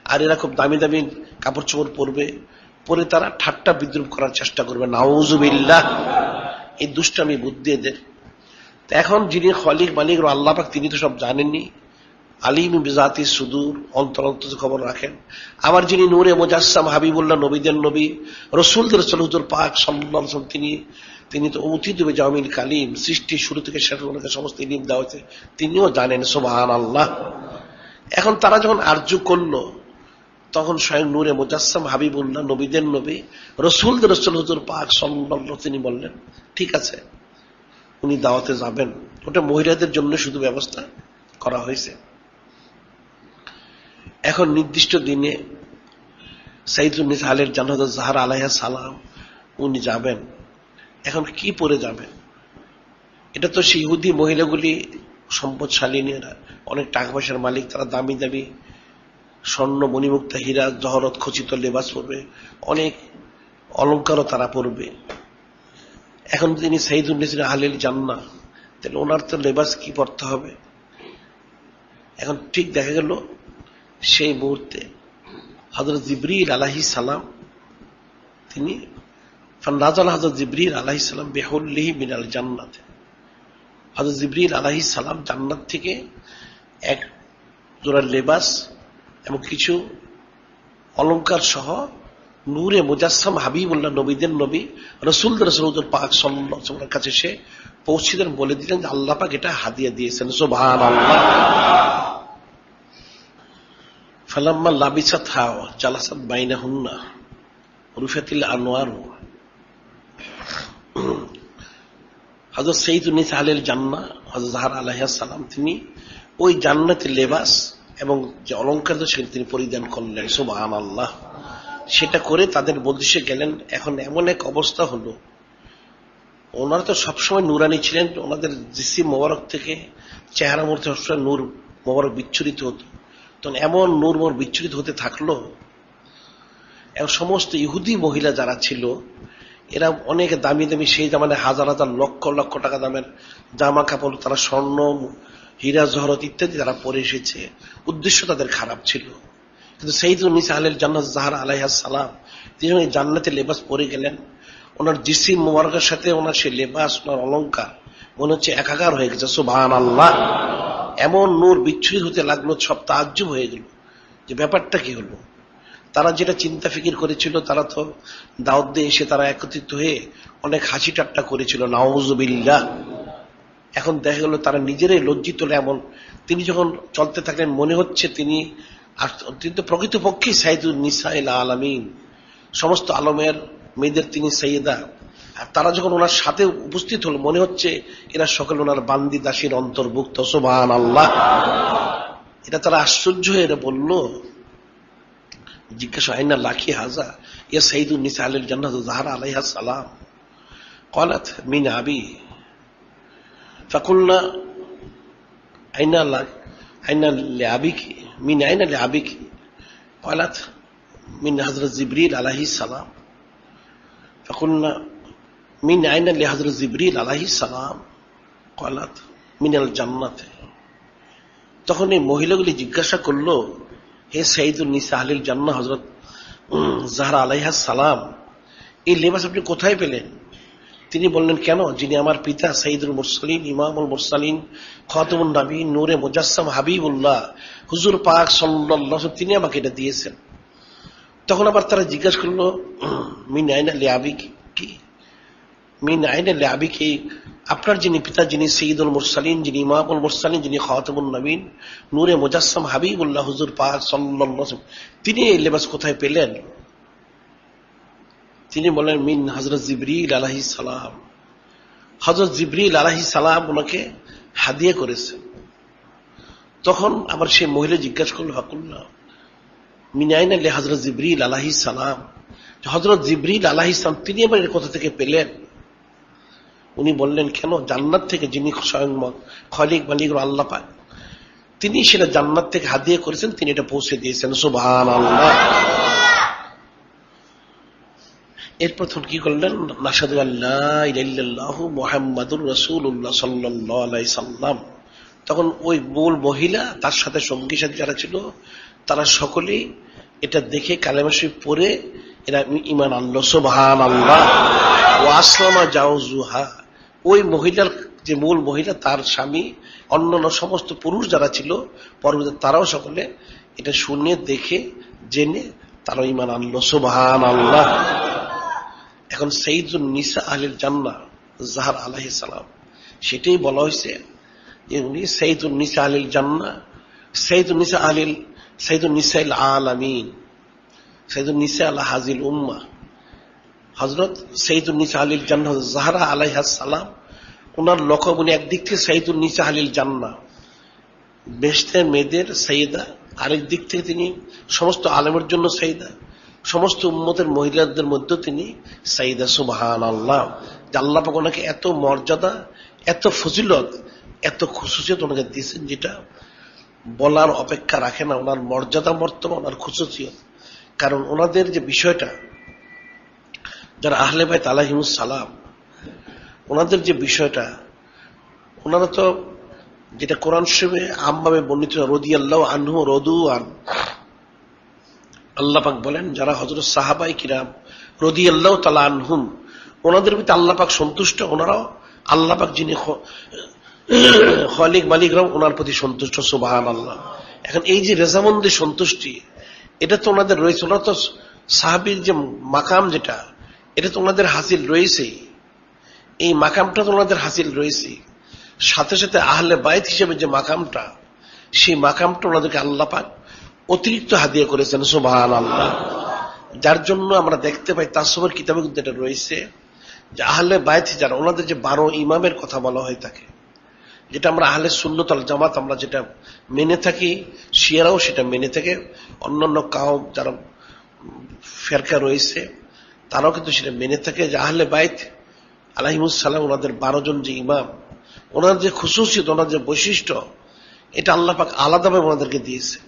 [SPEAKER 1] আর এরা খুব দামি দামি কাপড় চোপড় পরবে, পরে তারা ঠাট্টা বিদ্রুপ করার চেষ্টা করবে। নাউযুবিল্লাহ, এই দুষ্টামি বুদ্ধি এদের। এখন যিনি খলিক মালিক আল্লাহ পাক তিনি তো সব জানেননি, আলিম বিজাতি সুদূর, অন্তর খবর রাখেন। আবার যিনি নূরে মুজাসসাম হাবিবুল্লাহ নবীদের নবী রসুলদের রসুল হুজুর পাক সাল্লাল্লাহু আলাইহি ওয়াসাল্লাম তিনি তো অতীত জামিল কালিম, সৃষ্টি শুরু থেকে শেষ পর্যন্ত সমস্ত ইলম দেওয়া হয়েছে, তিনিও জানেন। সুবহানাল্লাহ। এখন তারা যখন আরজু করলো, তখন স্বয়ং নূরে মুজাসসাম হাবিবুল্লাহ নবীদের নবী রসুলদের রসুল হুজুর পাক সাল্লাল্লাহু আলাইহি ওয়াসাল্লাম তিনি বললেন, ঠিক আছে, উনি দাওয়াতে যাবেন। ওটা মহিলাদের জন্য শুধু ব্যবস্থা করা হয়েছে। এখন নির্দিষ্ট দিনে সাইয়্যিদুন নিসা আহলিল জান্নাহ জাহরা আলাইহা সালাম উনি যাবেন। এখন কি পরে যাবেন? এটা তো সেই ইহুদি মহিলাগুলি সম্পদশালিনী, অনেক টাকা পয়সার মালিক, তারা দামি দামি স্বর্ণ মণিমুক্তা হীরা জহরত খচিত লেবাস পরবে, অনেক অলঙ্কারও তারা পরবে। এখন তিনি সাইয়্যিদুন নিসা আহলিল জান্নাহ, তাহলে ওনার তো লেবাস কি পরতে হবে? এখন ঠিক দেখা গেল সেই মুহূর্তে হযরত জিবরিল আলাইহিস সালাম তিনি ফানাজাল হযরত জিবরিল আলাইহিস সালাম বিহুল্লিহি মিনাল জান্নাত। হযরত জিবরিল আলাইহিস সালাম জান্নাত থেকে এক জোড়া লেবাস এবং কিছু অলংকার সহ নূরে মুজাসসাম হাবিবুল্লাহ নবীদের নবী রাসূলদের রাসূল পাক সাল্লাল্লাহু আলাইহি ওয়াসাল্লামের কাছে সে পৌঁছে দেন, বলে দিলেন যে আল্লাহ পাক এটা হাদিয়া দিয়েছেন। সুবহানাল্লাহ। ফালাম্মা লাবিসাতহা জালাসাত বাইনাহুন্না রুফাতিল আনওয়ারু। হযরত সাইয়্যিদুন নিসা আহলিল জান্নাহ হযরত জাহরা আলাইহা সালাম তিনি ওই জান্নাতি লেবাস এবং যে অলংকার সেটা তিনি পরিধান করলেন। সুবহানাল্লাহ। সেটা করে তাদের মজলিসে গেলেন। এখন এমন এক অবস্থা হলো, ওনারা তো সবসময় নূরানি ছিলেন, ওনাদের জিসিম মোবারক থেকে চেহারা মধ্যে সবসময় নূর মোবারক বিচ্ছুরিত হতো। তখন এমন নূর মোর বিচ্ছুরিত হতে থাকলো, এবং সমস্ত ইহুদি মহিলা যারা ছিল এরা অনেক দামি দামি সেই জামানে হাজার হাজার লক্ষ লক্ষ টাকা দামের জামা কাপড়, তারা স্বর্ণ হীরা জহরত ইত্যাদি তারা পরে এসেছে। উদ্দেশ্য তাদের খারাপ ছিল। কিন্তু সাইয়্যিদুন নিসা আহলিল জান্নাহ জাহরা আলাইহা সালাম তিনি জান্নাতে লেবাস পরে গেলেন। ওনার জিসিম মুবারকের সাথে ওনার সেই লেবাস, ওনার অলংকার মনে হচ্ছে একাকার হয়ে গেছে। সুবহানাল্লাহ। এমন নূর বিচ্ছুরিত হতে লাগলো, সব তাজ্জুব হয়ে গেল যে ব্যাপারটা কি হলো। তারা যেটা চিন্তা ফিকির করেছিল, তারা তো দাওয়াত দিয়ে এসে তারা একত্রিত হয়ে অনেক হাসি ঠাট্টা করেছিল। নাউযুবিল্লাহ। এখন দেখা গেল তারা নিজেরাই লজ্জিত হলো। এমন তিনি যখন চলতে থাকলেন মনে হচ্ছে তিনি কিন্তু প্রকৃতপক্ষে সাইয়্যিদুন নিসাইল আলামিন, সমস্ত আলমের মেয়েদের তিনি সাইয়্যিদা। আর তারা যখন ওনার সাথে উপস্থিত হলো মনে হচ্ছে এরা সকল ওনার বান্দি দাসীর অন্তর্ভুক্ত। সুবহানাল্লাহ। এটা তারা আশ্চর্য হয়ে এরা বলল, জিজ্ঞাসা আইনা লাখি হাজা ইয়া সাইয়্যিদুন নিসা আহলিল জান্নাহ জাহরা আলাইহা সালাম। قالت من أبي فقلنا أين لأبيك من أين لأبيك قالت من حضرة جبريل عليه السلام فقلنا من أين لحضرة جبريل عليه السلام قالت মিনাল জান্নাতে। তখন এই মহিলাগুলি জিজ্ঞাসা করলো, হে সাইয়্যিদুন নিসা আহলিল জান্নাহ হযরত যাহরা আলাইহাস সালাম, এই লেবাস আপনি কোথায় পেলেন? তিনি বললেন, কেন? যিনি আমার পিতা সাইয়্যিদুল মুরসালিন, ইমামুল মুরসালিন, খাতামুন নবীন, নূরে মুজাসসাম, হাবিবুল্লাহ হুজুর পাক সাল্লাল্লাহু আলাইহি ওয়াসাল্লাম, তিনি আমাকে এটা দিয়েছেন। তখন আবার তারা জিজ্ঞাসা করলো, মিন আইনা লিআবিকি, কি মিন আইনা লিআবিকি, আপনার যিনি পিতা, যিনি সাইয়্যিদুল মুরসালিন, যিনি ইমামুল মুরসালিন, যিনি খাতামুন নবীন, নূরে মুজাসসাম, হাবিবুল্লাহ হুজুর পাক সাল্লাল্লাহু আলাইহি ওয়াসাল্লাম, তিনি এই লেবাস কোথায় পেলেন? তিনি বলেন, মিন হযরত জিবরিল আলাইহিস সালাম, হযরত জিবরিল আলাইহিস সালাম ওনাকে হাদিয়া করেছেন। তখন আবার সেই মহিলা জিজ্ঞাসা করল, ফাকুল্লাহ মিন আইনা লি হযরত জিবরিল আলাইহিস সালাম, হযরত জিবরিল আলাইহিস সালাম তিনি আবার এর কোথা থেকে পেলেন? উনি বললেন, কেন? জান্নাত থেকে, যিনি স্বয়ং খালিক মালিক আল্লাহ পাক, তিনি সেটা জান্নাত থেকে হাদিয়া করেছেন, তিনি এটা পৌঁছে দিয়েছেন। সুবহানাল্লাহ। এরপর কি করলেন? নাশহাদু আল্লা ইলাহা ইল্লাল্লাহু মুহাম্মাদুর রাসূলুল্লাহ সাল্লাল্লাহু আলাইহি সাল্লাম। তখন ওই মূল মহিলা, তার সাথে সঙ্গী সাথী যারা ছিল, তারা সকলেই এটা দেখে কালেমা শরীফ পড়ে এরা ঈমান আনলো। সুবহানাল্লাহ। ওয়া আসলামা জাওজুহা, ওই মহিলার যে মূল মহিলা, তার স্বামী, অন্যান্য সমস্ত পুরুষ যারা ছিল পরবর্তীতে তারাও সকলে এটা শুনে দেখে জেনে তারা ঈমান আনলো। সুবহানাল্লাহ। এখন সাইয়্যিদুন নিসা আহলিল জান্নাহ যাহরা আলাইহিস সালাম, সেটাই বলা হয়েছে যে উনি সাইয়্যিদুন নিসা আহলিল জান্নাহ, সাইয়্যিদুন নিসাইল আলামিন, সাইয়্যিদুন নিসা আলা হাযিল উম্মাহ। হযরত সাইয়্যিদুন নিসা আহলিল জান্নাহ যাহরা আলাইহাস সালাম, ওনার লকব, উনি একদিক থেকে সাইয়্যিদুন নিসা আহলিল জান্নাহ, বেহেশতের মেয়েদের সাইয়্যিদা, আরেক দিক থেকে তিনি সমস্ত আলেমের জন্য সাইয়্যিদা, সমস্ত উম্মতের মহিলাদের মধ্যে তিনি সাইয়্যিদা। সুবহানাল্লাহ। যে আল্লাহ পাক ওনাকে এত মর্যাদা, এত ফজিলত, এত খুশুসিয়ত ওনাকে দিয়েছেন, যেটা বলার অপেক্ষা রাখে না। ওনার মর্যাদা, মর্তবা, ওনার খুশুসিয়ত। কারণ ওনাদের যে বিষয়টা, যারা আহলে বাইত আলাইহিমুস সালাম, ওনাদের যে বিষয়টা, ওনারা তো যেটা কোরআন শরীফে আমভাবে বর্ণিত, রাদিয়াল্লাহু আনহু রাদু আন, আল্লাহ পাক বলেন যারা হযরত সাহাবায়ে কিরাম রাদিয়াল্লাহু তাআলা আনহুম, ওনাদের প্রতি আল্লাহ পাক সন্তুষ্ট, ওনারাও আল্লাহ পাক যিনি খালিক মালিক রাও ওনার প্রতি সন্তুষ্ট। সুবহানাল্লাহ। এখন এই যে রেজামন্দি সন্তুষ্টি, এটা তো ওনাদের রয়েছে। ওনারা তো সাহাবীর যে মাকাম, যেটা এটা তো ওনাদের হাসিল রয়েছেই, এই মাকামটা তো ওনাদের হাসিল রয়েছে। সাথে সাথে আহলে বাইত হিসেবে যে মাকামটা, সেই মাকামটা ওনাদেরকে আল্লাহ পাক অতিরিক্ত হাদিয়া করেছেন। সুবহানাল্লাহ। যার জন্য আমরা দেখতে পাই তাসওয়ুফের কিতাবে কিন্তু এটা রয়েছে যে আহলে বাইত যারা, ওনাদের যে 12 ইমামের কথা বলা হয়ে থাকে, যেটা আমরা আহলে সুন্নাত ওয়াল জামাত আমরা যেটা মেনে থাকি, শিয়ারাও সেটা মেনে থাকে, অন্যান্য কাওম যারা ফেরকা রয়েছে তারাও কিন্তু সেটা মেনে থাকে যে আহলে বাইত আলাইহিমুস সালাম, ওনাদের 12 জন যে ইমাম, ওনার যে খুশুসিয়ত, ওনার যে বৈশিষ্ট্য, এটা আল্লাহ পাক আলাদাভাবে ওনাদেরকে দিয়েছে,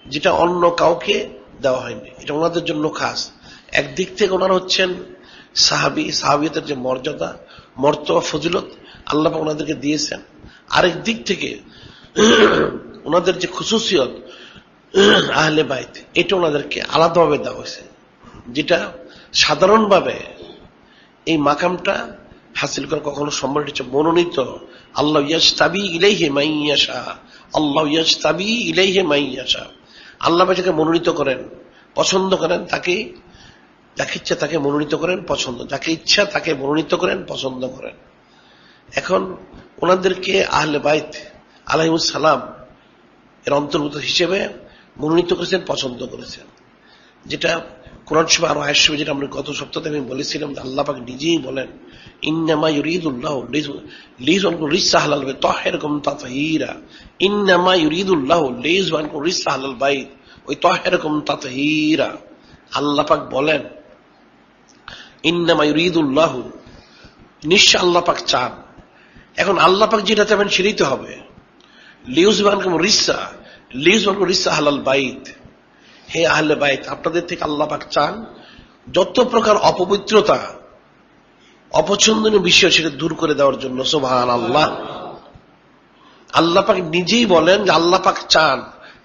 [SPEAKER 1] যেটা অন্য কাউকে দেওয়া হয়নি। এটা ওনাদের জন্য খাস। একদিক থেকে ওনারা হচ্ছেন সাহাবী, সাহাবিয়তের যে মর্যাদা, মর্তবা, ফজিলত আল্লাহ পাক ওনাদেরকে দিয়েছেন। আরেক দিক থেকে ওনাদের যে খুশুসিয়ত আহলে বাইত, এটা ওনাদেরকে আলাদাভাবে দেওয়া হয়েছে, যেটা সাধারণভাবে এই মাকামটা হাসিল করা কখনো সম্ভব হচ্ছে। মনোনীত, আল্লাহ ইয়াজতাবি ইলাইহি মান ইয়াশা, আল্লাহ ইয়াজতাবি ইলাইহি মান ইয়াশা, আল্লাহ যাকে মনোনীত করেন, পছন্দ করেন, তাকে যাকে ইচ্ছা তাকে মনোনীত করেন, পছন্দ, যাকে ইচ্ছা তাকে মনোনীত করেন, পছন্দ করেন। এখন ওনাদেরকে আহলে বাইত আলাইহিমুস সালাম এর অন্তর্ভুক্ত হিসেবে মনোনীত করেছেন, পছন্দ করেছেন, যেটা কোরআন শরীফে আরো আয়াত শরীফে, যেটা আমরা গত সপ্তাহে আমি বলেছিলাম, আল্লাহ পাক নিজেই বলেন, ইন্নামা ইউরিদুল্লাহু লিইয়ুযহিরাকুম রিজসা আহলাল বাইত তাহহিরকুম তাতহীরা, ইন্নামা ইউরিদুল্লাহু লিইয়ুযহিরাকুম রিজসা আহলাল বাইত ওয়া তাহহিরকুম তাতহীরা। আল্লাহ পাক বলেন, ইন্নামা ইউরিদুল্লাহু, নিশ্চয় আল্লাহ পাক চান। এখন আল্লাহ পাক যেটা চাবেন সেটাই তো হবে। লিইয়ুযহিরাকুম রিজসা আহলাল বাইত, হে আহলে বাইত, আপনাদের থেকে আল্লাহ পাক চান যত প্রকার অপবিত্রতা, অপছন্দনীয় বিষয়, সেটা দূর করে দেওয়ার জন্য। সুবহানাল্লাহ। আল্লাহ পাক নিজেই বলেন যে আল্লাহ পাক চান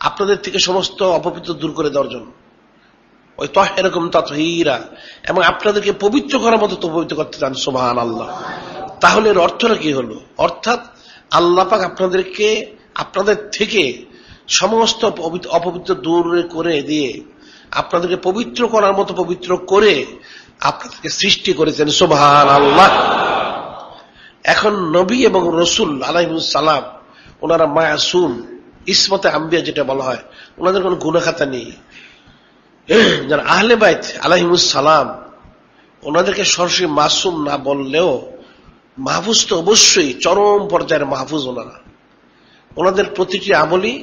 [SPEAKER 1] আপনাদের থেকে সমস্ত অপবিত্র দূর করে দেওয়ার জন্য, ওই তাহহিরকুম তাতহীরা, এবং আপনাদেরকে পবিত্র করার মতো তো পবিত্র করতে চান। সুবহানাল্লাহ। তাহলে এর অর্থটা কি হলো? অর্থাৎ আল্লাহ পাক আপনাদেরকে আপনাদের থেকে সমস্ত অপবিত্র দূর করে দিয়ে আপনাদেরকে পবিত্র করার মতো পবিত্র করে আপনাদেরকে সৃষ্টি করেছেন। সুবহানাল্লাহ। এখন নবী এবং রসুল আলাইহিস সালাম ওনারা মায়াসুম, ইসমতে আম্বিয়া যেটা বলা হয়, ওনাদের কোনো গুনাহ খাতা নেই। যারা আহলে বাইত আলাইহিস সালাম, ওনাদেরকে সরাসরি মাসুম না বললেও মাহফুজ তো অবশ্যই চরম পর্যায়ের মাহফুজ। ওনাদের প্রতিটি আমলই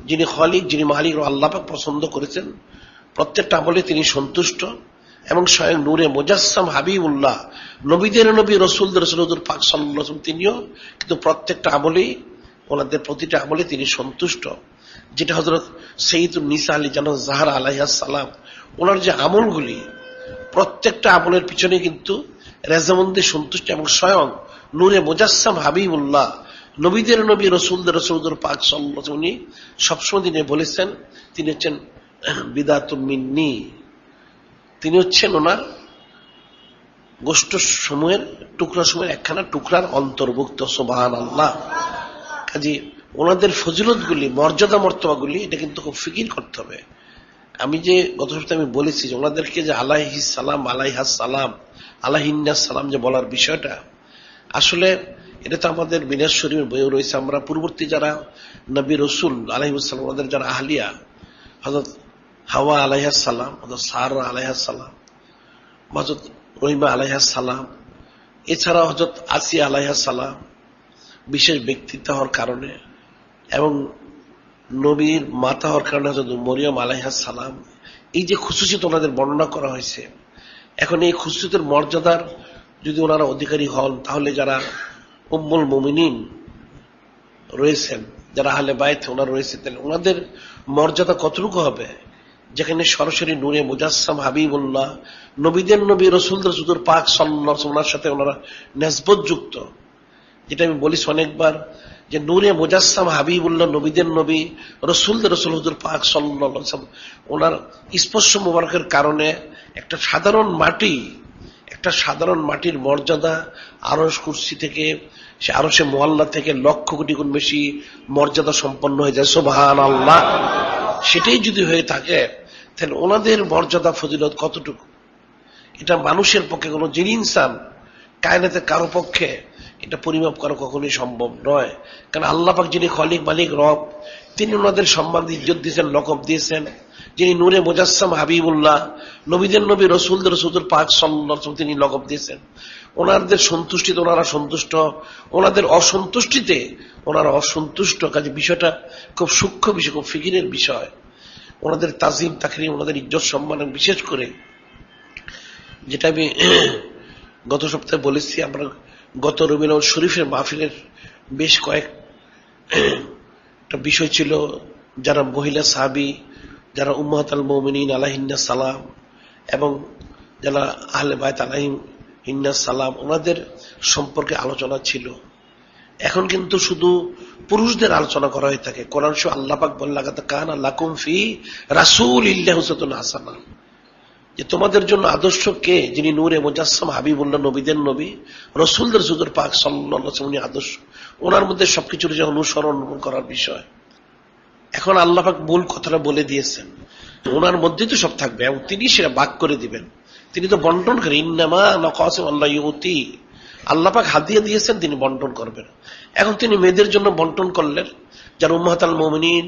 [SPEAKER 1] যিনি খালিক, যিনি মালিক আল্লাহ পাক পছন্দ করেছেন, প্রত্যেকটা আমলে তিনি সন্তুষ্ট। এবং স্বয়ং নূরে মুজাসসাম হাবিবুল্লাহ, নবীদের নবী, রসুলদের রসুল পাক সাল্লাল্লাহু আলাইহি ওয়াসাল্লাম, তিনিও কিন্তু প্রত্যেকটা আমলেই, ওনাদের প্রতিটা আমলে তিনি সন্তুষ্ট। যেটা হযরত সাইয়্যিদুন নিসা আলী জান্নাত জাহরা আলাইহিস সালাম, ওনার যে আমলগুলি, প্রত্যেকটা আমলের পিছনে কিন্তু রেজামন্দি সন্তুষ্ট। এবং স্বয়ং নূরে মুজাসসাম হাবিবুল্লাহ, নবীদের নবী, রসুলদের রসুল পাক সাল্লাল্লাহু আলাইহি ওয়াসাল্লাম, উনি সবসময় তিনি বলেছেন তিনি হচ্ছেন বিদাতুম মিন্নি, তিনি হচ্ছেন ওনার গোষ্ঠ সমূহের টুকরা সমূহের একখানা টুকরার অন্তর্ভুক্ত। সুবহানাল্লাহ। কাজে ওনাদের ফজিলতগুলি, মর্যাদা মর্তবাগুলি, এটা কিন্তু খুব ফিকির করতে হবে। আমি যে গত সপ্তাহে আমি বলেছি যে ওনাদেরকে যে আলাইহিস সালাম, আলাইহাস সালাম, আলাইহিন্নাস সালাম যে বলার বিষয়টা, আসলে এটা তো আমাদের মিনাজ শরীফের বইও রয়েছে। আমরা পূর্ববর্তী যারা নবী রসুল আলাইহিস সালাম, ওনাদের যারা আহলিয়া, হযরত হাওয়া আলাইহাস সালাম, হযরত সারা আলাইহাস সালাম, হযরত রহিমা আলাইহাস সালাম, এছাড়া হযরত আসিয়া আলাইহাস সালাম, বিশেষ ব্যক্তিত্ব হওয়ার কারণে এবং নবীর মাতা হওয়ার কারণে হযরত মরিয়ম আলাইহাস সালাম, এই যে খুশুসিয়ত ওনাদের বর্ণনা করা হয়েছে। এখন এই খুশুসিয়তের মর্যাদার যদি ওনারা অধিকারী হন, তাহলে যারা উম্মুল মুমিনিন রয়েছেন, যারা আহলে বাইত ওনারা রয়েছেন, তাহলে ওনাদের মর্যাদা কতটুকু হবে? যেখানে সরাসরি নূরে মুজাসসাম হাবিবুল্লাহ, নবীদের নবী, রসুলদের রসুল পাক সাল্লাল্লাহু আলাইহি ওয়াসাল্লামের সাথে ওনারা নিসবত যুক্ত। যেটা আমি বলিস অনেকবার, যে নূরে মুজাসসাম হাবিবুল্লাহ, নবীদের নবী, রসুলদের রসুল হুজুর পাক সাল্লাল্লাহু আলাইহি ওয়াসাল্লাম, ওনার স্পর্শ মোবারকের কারণে একটা সাধারণ মাটির মর্যাদা আরশ কুরসি থেকে, সে আরশে মুআল্লা থেকে লক্ষ কোটি গুণ বেশি মর্যাদা সম্পন্ন হয়ে যায়। সুবহানাল্লাহ। সেটাই যদি হয়ে থাকে, তাহলে ওনাদের মর্যাদা ফজিলত কতটুকু, এটা মানুষের পক্ষে, কোনো যিনি ইনসান কায়নাতে কারো পক্ষে এটা পরিমাপ করা কখনোই সম্ভব নয়। কারণ আল্লাহ পাক যিনি খালিক, মালিক, রব, তিনি ওনাদের সম্মান, ইজ্জত দিয়েছেন, লকব দিয়েছেন। যিনি নূরে মুজাসসাম হাবিবুল্লাহ, নবীদের নবী, রসুলদের রসুল পাক সাল্লাল্লাহু আলাইহি ওয়াসাল্লাম, তিনি লকব দিয়েছেন। ওনাদের সন্তুষ্টিতে ওনারা সন্তুষ্ট, ওনাদের অসন্তুষ্টিতে ওনারা অসন্তুষ্ট। কাজে বিষয়টা খুব সূক্ষ্ম বিষয়, খুব ফিকিরের বিষয়। ওনাদের তাজিম, তাকরীম, ওনাদের ইজ্জত সম্মান, বিশেষ করে যেটা আমি গত সপ্তাহে বলেছি, আমরা গত রবিউল আউয়াল শরীফের মাহফিলের বেশ কয়েকটা বিষয় ছিল, যারা মহিলা সাহাবী, যারা উম্মাহাতুল মুমিনিন আলাইহিন্নাস সালাম, এবং যারা আহলে বাইত আলাইহিন্নাস সালাম, ওনাদের সম্পর্কে আলোচনা ছিল। এখন কিন্তু শুধু পুরুষদের আলোচনা করা হয়ে থাকে। কোরআন শরীফে আল্লাহ পাক বলেন, লাকাদ কানা লাকুম ফি রাসূলিল্লাহি উসওয়াতুন হাসানাহ, যে তোমাদের জন্য আদর্শ কে? যিনি নূরে মুজাসসাম হাবিবুল্লাহ, নবীদের নবী, রসুলদের রসুল পাক সাল্লাল্লাহু আলাইহি ওয়াসাল্লাম, আদর্শ। ওনার মধ্যে সবকিছুর যে অনুসরণ করার বিষয়। এখন আল্লাহ পাক মূল কথাটা বলে দিয়েছেন, ওনার মধ্যেই তো সব থাকবে এবং তিনি সেটা ভাগ করে দিবেন। তিনি তো বন্টন করেন। ইন্নামা নাকাসিম আল্লাহ ইউতি, আল্লাহ পাক হাদিয়া দিয়েছেন, তিনি বন্টন করবেন। এখন তিনি মেয়েদের জন্য বন্টন করলেন, যারা উম্মাহাতুল মুমিনিন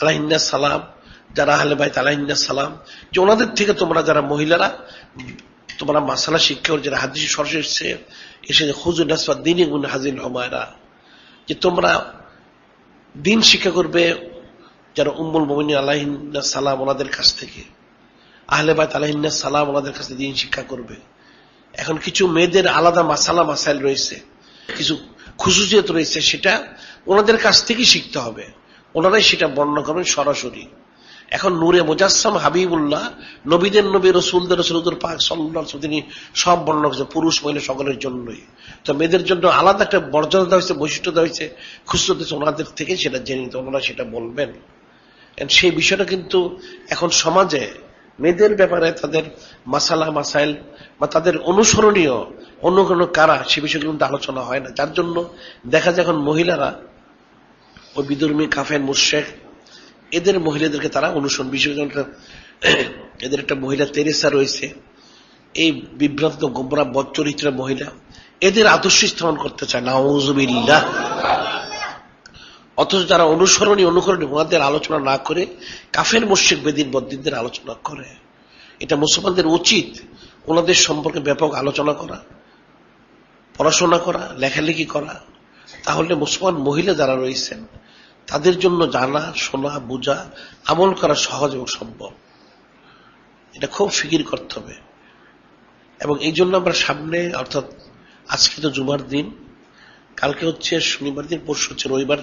[SPEAKER 1] আলাইহিন্নাস সালাম, যারা আহলে বাইত আলাইহিন্নাস সালাম, যে ওনাদের থেকে তোমরা যারা মহিলারা, তোমরা মাসালা শিক্ষা, যারা হাদিস সরাসরি এসে খুযুন নাসফা দ্বীনি মিন হাযিল হুমায়রা, যে তোমরা দিন শিক্ষা করবে যারা উম্মুল মুমিনিন আলাইহিন্নাস সালাম, ওনাদের কাছ থেকে, আহলে বাইত আলাইহিন্নাস সালাম, ওনাদের কাছে দিন শিক্ষা করবে। এখন কিছু মেয়েদের আলাদা মাসালা মাসাইল রয়েছে, কিছু খুশুসিয়ত রয়েছে, সেটা ওনাদের কাছ থেকেই শিখতে হবে। ওনারাই সেটা বর্ণনা করবেন সরাসরি। এখন নূরে মুজাসসাম হাবিবুল্লাহ, নবীদের নবী, রসুলদের রসুল পাক সাল্লাল্লাহু আলাইহি ওয়াসাল্লাম, তিনি সব বর্ণনা করেছেন পুরুষ মহিলা সকলের জন্যই। তো মেয়েদের জন্য আলাদা একটা মর্যাদা দেওয়া হয়েছে, বৈশিষ্ট্য দেওয়া হয়েছে, খুশরত হয়েছে, ওনাদের থেকে সেটা জেনে নিতে, ওনারা সেটা বলবেন। সেই বিষয়টা কিন্তু এখন সমাজে মেয়েদের ব্যাপারে তাদের মাসালা মাসাইল বা তাদের অনুসরণীয় অন্য কোনো কারা, সে বিষয়গুলো কিন্তু আলোচনা হয় না। যার জন্য দেখা যায় এখন মহিলারা ওই বিধর্মী কাফের মুশরিক এদের মহিলাদেরকে তারা অনুসরণ, বিশেষ এদের একটা মহিলা তেরেসা রয়েছে, এই বিভ্রান্ত গোমরা বদচরিত্রের মহিলা, এদের আদর্শ স্থাপন করতে চায়, নাউযুবিল্লাহ। অথচ যারা অনুসরণী ওনাদের আলোচনা না করে কাফের মুশরিক বেদিন বদ্দিনদের আলোচনা করে। এটা মুসলমানদের উচিত ওনাদের সম্পর্কে ব্যাপক আলোচনা করা, পড়াশোনা করা, লেখালেখি করা। তাহলে মুসলমান মহিলা যারা রয়েছেন তাদের জন্য জানা, শোনা, বোঝা, আমল করা সহজ এবং সম্ভব। এটা খুব ফিকির করতে হবে। এবং এই জন্য আমরা সামনে, অর্থাৎ আজকে তো জুমার দিন, কালকে হচ্ছে শনিবার দিন, পরশু হচ্ছে রবিবার।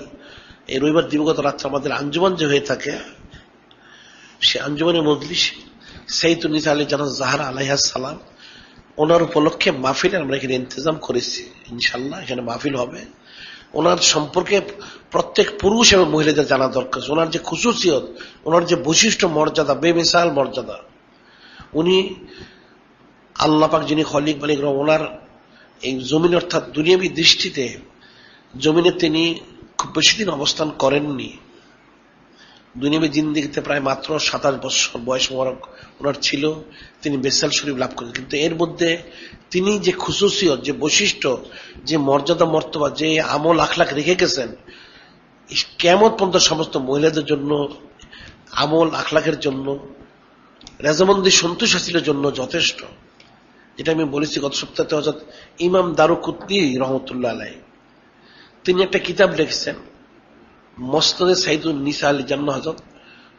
[SPEAKER 1] এই রবিবার দিবগত রাত্রে আমাদের আঞ্জুমান যে হয়ে থাকে, সে আঞ্জুমানের মজলিস সাইয়্যিদুন নিসা আলী জানাত জাহরা আলাইহা সালাম, ওনার উপলক্ষে মাহফিলের আমরা এখানে ইন্তজাম করেছি। ইনশাল্লাহ এখানে মাহফিল হবে। ওনার সম্পর্কে প্রত্যেক পুরুষ এবং মহিলাদের জানা দরকার। ওনার যে খুশুসিয়ত, ওনার যে বৈশিষ্ট্য, মর্যাদা, বেমিসাল মর্যাদা। উনি আল্লাহ পাক যিনি খলিক মালিক, ওনার এই জমিন অর্থাৎ দুনিয়াবী দৃষ্টিতে জমিনে তিনি খুব বেশি দিন অবস্থান করেননি। দুনিয়াবী জিন্দেগিতে প্রায় মাত্র 27 বছর বয়স মোবারক ওনার ছিল, তিনি বেসাল শরীফ লাভ করেন। কিন্তু এর মধ্যে তিনি যে খুশুসিয়ত, যে বৈশিষ্ট্য, যে মর্যাদা মর্তবা, যে আমল আখলাক রেখে গেছেন, কিয়ামত পর্যন্ত সমস্ত মহিলাদের জন্য, আমল আখলাকের জন্য, রেজামন্দি সন্তোষ হাসিলের জন্য যথেষ্ট। যেটা আমি বলেছি গত সপ্তাহে, হযরত ইমাম দারুকুতনি রহমতুল্লাহ আলাইহি তিনি একটা কিতাব লিখেছেন, মুসনাদে সাইয়্যিদুন নিসা আলী জান্নাহ হযরত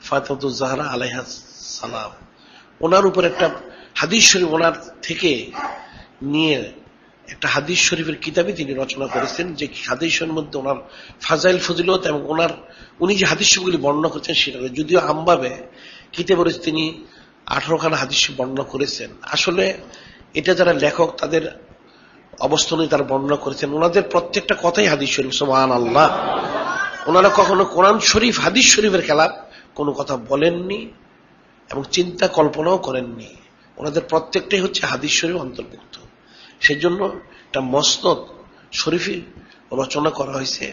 [SPEAKER 1] ফাতেমাতুজ জাহরা আলাইহা সালাম। ওনার উপর একটা হাদিস শরীফ ওনার থেকে নিয়ে একটা হাদিস শরীফের কিতাবই তিনি রচনা করেছেন, যে হাদিসের মধ্যে ওনার ফাজাইল ফজিলত এবং উনি যে হাদিস শরীফগুলি বর্ণনা করেছেন সেটা, যদিও আমভাবে কিতাবের তিনি 18খানা হাদিস বর্ণনা করেছেন। আসলে এটা যারা লেখক তাদের অবস্থানে তারা বর্ণনা করেছেন, ওনাদের প্রত্যেকটা কথাই হাদিস শরীফ। সুবহানাল্লাহ। ওনারা কখনো কোরআন শরীফ, হাদিস শরীফের খেলাফ কোনো কথা বলেননি এবং চিন্তা কল্পনাও করেননি। ওনাদের প্রত্যেকটাই হচ্ছে হাদিস শরীফ অন্তর্ভুক্ত। সেই জন্য একটা মসনদ শরীফই রচনা করা হয়েছে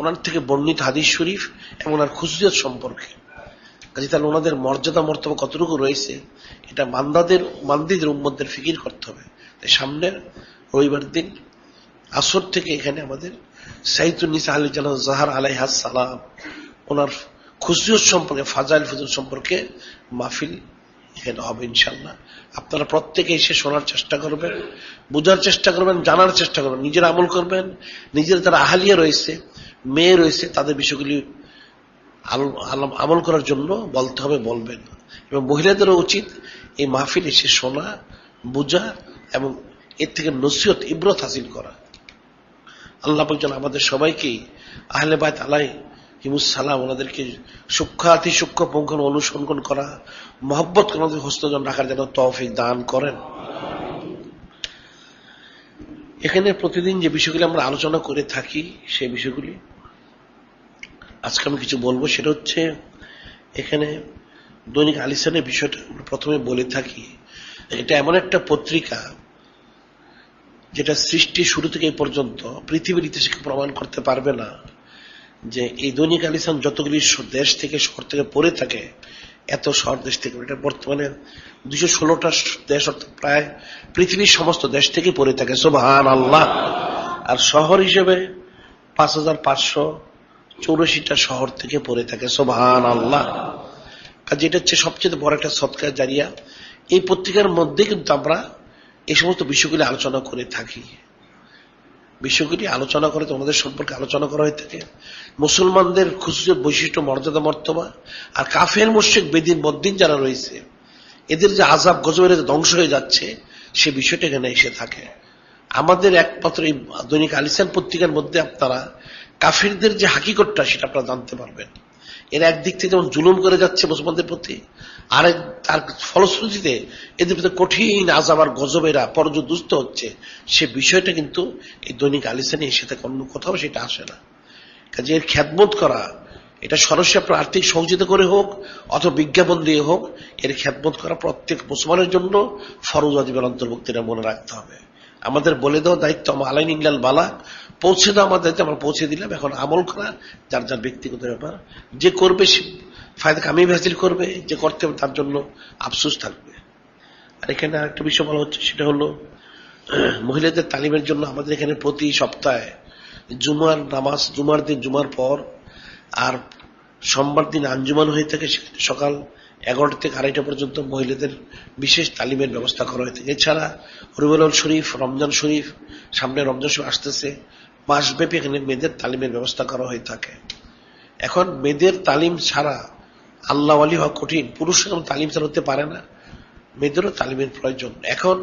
[SPEAKER 1] ওনার থেকে বর্ণিত হাদিস শরীফ এবং ওনার খুশুসিয়ত সম্পর্কে। কাজে তাহলে ওনাদের মর্যাদা মর্তবা কতটুকু রয়েছে, এটা মান্দিদের উম্মতদের ফিকির করতে হবে। তাই সামনের রবিবার দিন আসর থেকে এখানে আমাদের সাইয়্যিদুন নিসা আলী জান্নাত জাহরা আলাইহা সালাম, ওনার খুশুসিয়ত সম্পর্কে, ফাজাইল ফজিলত সম্পর্কে মাহফিল এখানে হবে ইনশাআল্লাহ। আপনারা প্রত্যেকে এসে শোনার চেষ্টা করবেন, বোঝার চেষ্টা করবেন, জানার চেষ্টা করবেন, নিজের আমল করবেন। নিজের যারা আহলিয়া রয়েছে, মেয়ে রয়েছে, তাদের বিষয়গুলি আমল করার জন্য বলতে হবে, বলবেন। এবং মহিলাদেরও উচিত এই মাহফিল এসে শোনা, বোঝা এবং এর থেকে নসিহত, ইবরত হাসিল করা। আল্লাহ পাক যেন আমাদের সবাইকে আহলে বাইত আলাইহিমুস সালাম, ওনাদেরকে সূক্ষ্মাতি সূক্ষ্ম পুঙ্খান অনুসরণ করা, মহব্বত করে ওনাদের হস্তজন রাখার যেন তৌফিক দান করেন। এখানে প্রতিদিন যে বিষয়গুলি আমরা আলোচনা করে থাকি, সেই বিষয়গুলি আজকে আমি কিছু বলবো। সেটা হচ্ছে, এখানে দৈনিক আল ইহসানের বিষয়টা আমরা প্রথমে বলে থাকি। এটা এমন একটা পত্রিকা যেটা সৃষ্টি শুরু থেকে এই পর্যন্ত পৃথিবীর ইতিহাসকে প্রমাণ করতে পারবে না যে এই দৈনিক আল ইহসান যতগুলি দেশ থেকে, শহর থেকে পড়ে থাকে, এত শহর দেশ থেকে, এটা বর্তমানে 216টা দেশ, অর্থাৎ প্রায় পৃথিবীর সমস্ত দেশ থেকে পড়ে থাকে। সুবহানাল্লাহ। আর শহর হিসেবে 5584টা শহর থেকে পড়ে থাকে। সুবহানাল্লাহ। কাজে এটা হচ্ছে সবচেয়ে বড় একটা সদকা জারিয়া। এই পত্রিকার মধ্যে কিন্তু আমরা এই সমস্ত বিষয়গুলি আলোচনা করে থাকি। বিষয়গুলি আলোচনা করে তোমাদের সম্পর্কে আলোচনা করা হয়ে থাকে, মুসলমানদের খুশুসিয়ত, বৈশিষ্ট্য, মর্যাদা মর্তবা, আর কাফের মুশরিক বেদিন বদ্দিন যারা রয়েছে এদের যে আযাব গজবের ধ্বংস হয়ে যাচ্ছে, সে বিষয়টা এখানে এসে থাকে। আমাদের একমাত্র এই দৈনিক আল ইহসান পত্রিকার মধ্যে আপনারা কাফেরদের যে হাকিকতটা সেটা আপনারা জানতে পারবেন। এরা একদিক থেকে যেমন জুলুম করে যাচ্ছে মুসলমানদের প্রতি, তার ফলশ্রুতিতে এদের ভিতরে কঠিন আযাব আর গজবেরা পর্যদুস্ত হচ্ছে, সে বিষয়টা কিন্তু এই দৈনিক আলিসানে এসে থাকে, অন্য কোথাও সেটা আসে না। কাজে এর খ্যাতমত করা, এটা সরাসরি আপনার আর্থিক সহযোগিতা করে হোক অথবা বিজ্ঞাপন দিয়ে হোক, এর খ্যাতমত করা প্রত্যেক মুসলমানের জন্য ফরজ ওয়াজিবের অন্তর্ভুক্ত, এটা মনে রাখতে হবে। আমাদের বলে দেওয়া দায়িত্ব, আলাইন ইল্লাল বালা, পৌঁছে দেওয়া আমার দায়িত্ব, আমরা পৌঁছে দিলাম। এখন আমল করা যার যার ব্যক্তিগত ব্যাপার, যে করবে সে ফায়দা কামিয়াবি হাসিল করবে, যে করতে হবে তার জন্য আফসোস থাকবে। আর এখানে আরেকটা বিষয় বলা হচ্ছে, সেটা হলো মহিলাদের তালিমের জন্য আমাদের এখানে প্রতি সপ্তাহে জুমার নামাজ, জুমার দিন জুমার পর আর সোমবার দিন আঞ্জুমান হয়ে থাকে, সকাল 11টা থেকে 2:30 পর্যন্ত মহিলাদের বিশেষ তালিমের ব্যবস্থা করা হয়ে থাকে। এছাড়া রবিউল শরীফ, রমজান শরীফ, সামনে রমজান শরীফ আসতেছে, মাসব্যাপী এখানে মেয়েদের তালিমের ব্যবস্থা করা হয়ে থাকে। এখন মেয়েদের তালিম ছাড়া আল্লাহ ওয়ালি হওয়া কঠিন, পুরুষরা তালিম ছাড়া হতে পারে না, মেয়েদেরও তালিমের প্রয়োজন। এখন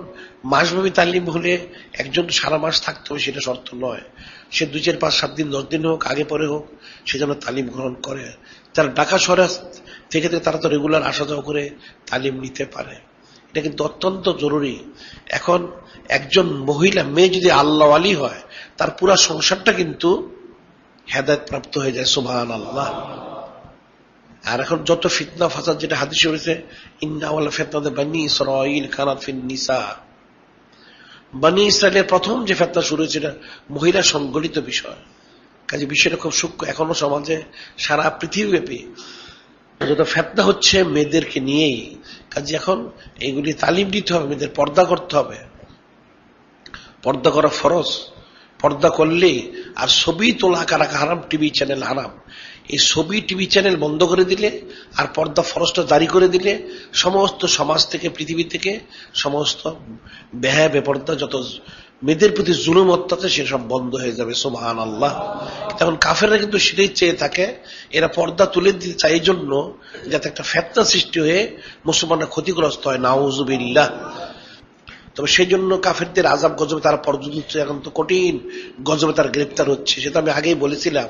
[SPEAKER 1] মাসব্যাপী তালিম হলে একজন সারা মাস থাকতে হবে সেটা শর্ত নয়, সে 2, 4, 5, 7 দিন 10 দিন হোক, আগে পরে হোক, সে যেন তালিম গ্রহণ করে। তারা ঢাকা শহরে থেকে তারা তো রেগুলার আসা যাওয়া করে তালিম নিতে পারে, এটা কিন্তু অত্যন্ত জরুরি। এখন একজন মহিলা মেয়ে যদি আল্লাহ আলী হয়, তার পুরা সংসারটা কিন্তু হেদায়েত প্রাপ্ত হয়ে যায়, সুবহানাল্লাহ। আর এখন যত ফিতনা ফাসাদ, যেটা হাদিসে রয়েছে, ইন্না আওয়ালা ফিতনাতে বানি ইসরাঈল কানাত ফিন নিসা, বানি ইসরাইলের প্রথম যে ফিতনা শুরু হয়েছে এটা মহিলা সংগঠিত বিষয়। কাজে বিষয়টা খুব সূক্ষ্ম। এখনো সমাজে সারা পৃথিবীব্যাপী যত ফিতনা হচ্ছে মেয়েদেরকে নিয়েই। কাজে এখন এইগুলি তালিম দিতে হবে, মেয়েদের পর্দা করতে হবে, পর্দা করা ফরজ। পর্দা করলে আর ছবি তোলা আঁকা রাখা হারাম, টিভি চ্যানেল হারাম। এই ছবি টিভি চ্যানেল বন্ধ করে দিলে আর পর্দা ফরজটা জারি করে দিলে সমস্ত সমাজ থেকে, পৃথিবী থেকে সমস্ত বেহায়া বেপর্দা, যত মেয়েদের প্রতি জুলুম অত্যাচার, সেসব বন্ধ হয়ে যাবে, সুবহানাল্লাহ। তখন কাফেররা কিন্তু সেটাই চেয়ে থাকে, এরা পর্দা তুলে দিতে চায় এই জন্য যাতে একটা ফিতনা সৃষ্টি হয়ে মুসলমানরা ক্ষতিগ্রস্ত হয়, নাউযুবিল্লাহ। তবে সেই জন্য কাফেরদের আযাব গজবে তারা পর্যন্ত এখন তো কঠিন গজবে তারা গ্রেপ্তার হচ্ছে। সেটা আমি আগেই বলেছিলাম,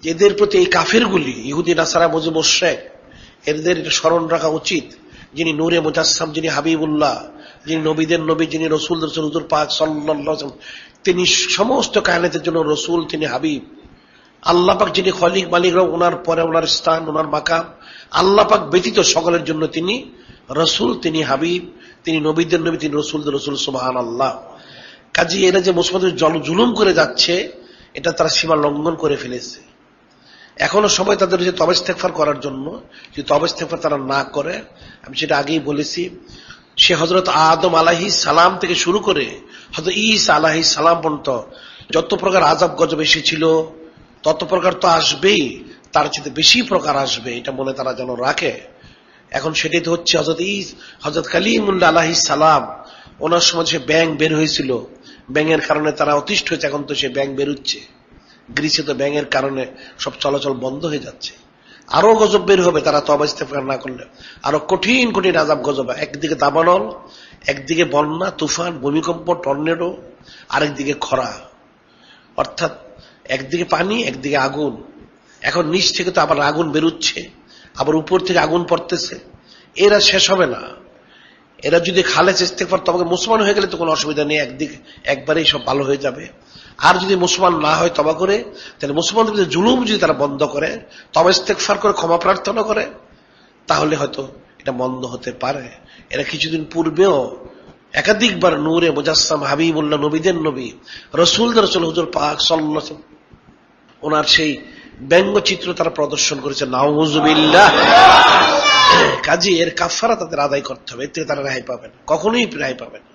[SPEAKER 1] এদের প্রতি এই কাফেরগুলি, ইহুদি নাসারা মুশরিক, এদের এটা স্মরণ রাখা উচিত, যিনি নূরে মুজাসসাম, যিনি হাবিবুল্লাহ, যিনি নবীদের নবী, যিনি রাসূলদের রাসূল, হুজুর পাক সাল্লাল্লাহু আলাইহি ওয়াসাল্লাম, তিনি সমস্ত কায়নাতের জন্য রাসূল, তিনি হাবিব। আল্লাহ পাক যিনি খলিক মালিক, ওনার পরে ওনার স্থান, ওনার মাকাম, আল্লাহ পাক ব্যতীত সকলের জন্য তিনি রাসূল, তিনি হাবিব, তিনি নবীদের নবী, তিনি রাসূলদের রাসূল, সুবহানাল্লাহ। কাজে এরা যে মুসলমানদের জুলুম করে যাচ্ছে, এটা তারা সীমা লঙ্ঘন করে ফেলেছে। এখনো সময় তাদের যে তওবা ইস্তেগফার করার জন্য, যদি তওবা ইস্তেগফার তারা না করে, আমি সেটা আগেই বলেছি, সে হযরত আদম আলাইহিস সালাম থেকে শুরু করে হযরত ঈসা আলাইহিস সালাম পর্যন্ত যত প্রকার আযাব গজব এসেছিল, তত প্রকার তো আসবেই, তার চেয়ে বেশি প্রকার আসবে, এটা মনে তারা যেন রাখে। এখন সেটাই তো হচ্ছে। হযরত কালিমুল্লাহ আলাইহিস সালাম, ওনার সময় সে ব্যাঙ বের হয়েছিল, ব্যাঙের কারণে তারা অতিষ্ঠ হয়েছে, এখন তো সে ব্যাঙ বেরোচ্ছে। গ্রিসে তো ব্যাঙের কারণে সব চলাচল বন্ধ হয়ে যাচ্ছে। আরো গজব বের হবে তারা তওবা ইস্তেগফার না করলে, আরো কঠিন কঠিন আযাব গজব। একদিকে দাবানল, একদিকে বন্যা, তুফান, ভূমিকম্প, টর্নেডো, আরেকদিকে খরা। অর্থাৎ একদিকে পানি, একদিকে আগুন। এখন নিচ থেকে তো আবার আগুন বেরোচ্ছে, আবার উপর থেকে আগুন পড়তেছে। এরা শেষ হবে না। এরা যদি খালেস ইস্তেগফার তবে মুসলমান হয়ে গেলে তো কোনো অসুবিধা নেই, একদিকে একবারেই সব ভালো হয়ে যাবে। আর যদি মুসলমান না হয় তওবা করে, তাহলে মুসলমানদের জুলুম যদি তারা বন্ধ করে, তওবা ইস্তেগফার করে ক্ষমা প্রার্থনা করে, তাহলে হয়তো এটা বন্ধ হতে পারে। এরা কিছুদিন পূর্বেও একাধিকবার নূরে মুজাসসাম, হাবিবুল্লাহ, নবীদের নবী, রাসূলদের রাসূল, হুজুর পাক সাল্লাল্লাহু আলাইহি ওয়াসাল্লাম, ওনার সেই ব্যঙ্গচিত্র তারা প্রদর্শন করেছে, নাউযুবিল্লাহ। কাজী এর কাফারা তাদের আদায় করতে হবে, এর থেকে তারা রেহাই পাবে না, কখনোই রেহাই পাবে না,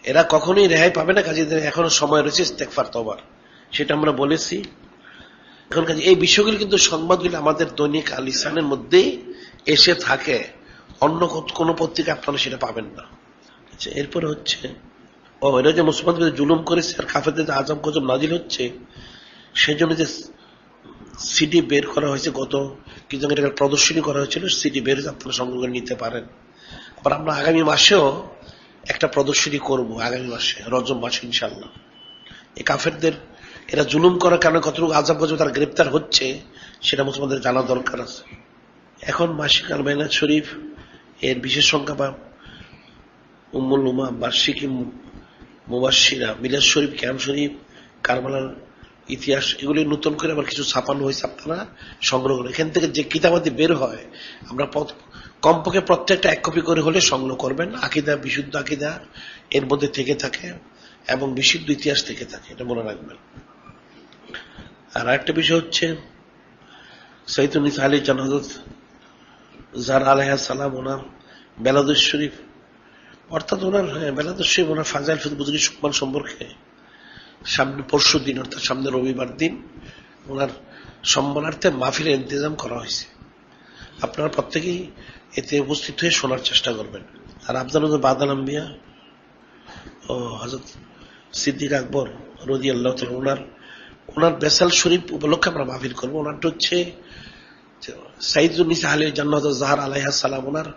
[SPEAKER 1] এরা কখনোই রেহাই পাবে না। কাজী এখনো সময় রয়েছে ইস্তেগফার তওবার, সেটা আমরা বলেছি। এখন কাজী এই বিষয়গুলি কিন্তু সংবাদগুলি আমাদের দৈনিক আল ইহসানের মধ্যেই এসে থাকে, অন্য কোনো পত্রিকা আপনারা সেটা পাবেন না। আচ্ছা, এরপরে হচ্ছে এরা যে মুসলমানদের জুলুম করেছে আর কাফেরদের যে আযাব গজব নাজিল হচ্ছে, সেই জন্য যে সিডি বের করা হয়েছে, গত কিছু একটা প্রদর্শনী করা হয়েছিল, সিডি বের আপনারা সংগ্রহ করে নিতে পারেন। আবার আমরা আগামী মাসেও একটা প্রদর্শনী করব, আগামী মাসে রজব মাসে ইনশাআল্লাহ। এই কাফেরদের এরা জুলুম করার কারণে কতটুকু আযাব গজব তারা গ্রেপ্তার হচ্ছে সেটা মুসলমানদের জানা দরকার আছে। এখন মাসিক আল বাইনাত শরীফ এর বিশেষ সংখ্যা বা উম্মুল উমা, বার্ষিকী মুবাশশিরা, মিলাদ শরীফ, ক্যাম্প শরীফ, কারবালার ইতিহাস, এগুলি নতুন করে আবার কিছু ছাপানো হয়েছে, আপনারা সংগ্রহ করেন। এখান থেকে যে কিতাবাদি বের হয় আমরা কমপক্ষে প্রত্যেকটা 1 কপি করে হলে সংগ্রহ করবেন। আকিদা, বিশুদ্ধ আকিদা এর মধ্যে থেকে থাকে এবং বিশুদ্ধ ইতিহাস থেকে থাকে, এটা মনে রাখবেন। আর আরেকটা বিষয় হচ্ছে সৈয়দুন নিসা আলী জানাজত জাহরা আলাইহিস সালাম, ওনার বেলাদুস শরীফ, অর্থাৎ ওনার বেলাদুস শরীফ, ওনার ফাজাইল বুজুর্গ সুকমান সম্পর্কে সামনে পরশু দিন অর্থাৎ সামনে রবিবার দিন ওনার সম্মানার্থে মাহফিলের ইন্তজাম করা হয়েছে। আপনারা প্রত্যেকেই এতে উপস্থিত হয়ে শোনার চেষ্টা করবেন। আর আফজালুল বাদাল আম্বিয়া ও হযরত সিদ্দিক আকবর রাদিয়াল্লাহু তাআলা ওনার বেসাল শরীফ উপলক্ষে আমরা মাহফিল করবো। ওনারটা হচ্ছে সাইয়্যিদুন নিসা আলী জান্নাত জাহরা আলাইহিস সালাম, ওনার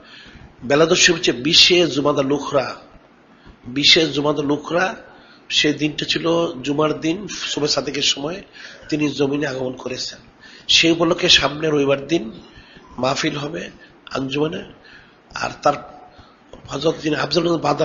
[SPEAKER 1] বেলাদুস শরীফ হচ্ছে 20 জুমাদা লুখরা, 20 জুমাদা লুখরা। সেই দিনটা ছিল জুমার দিন, সুবহ সাদেকের সময় তিনি জমিনে আগমন করেছেন। সেই উপলক্ষে সামনে রবিবার দিন মাহফিল হবে আঞ্জুমানে। আর তার হযরত যিনি আফজালুল বাদাল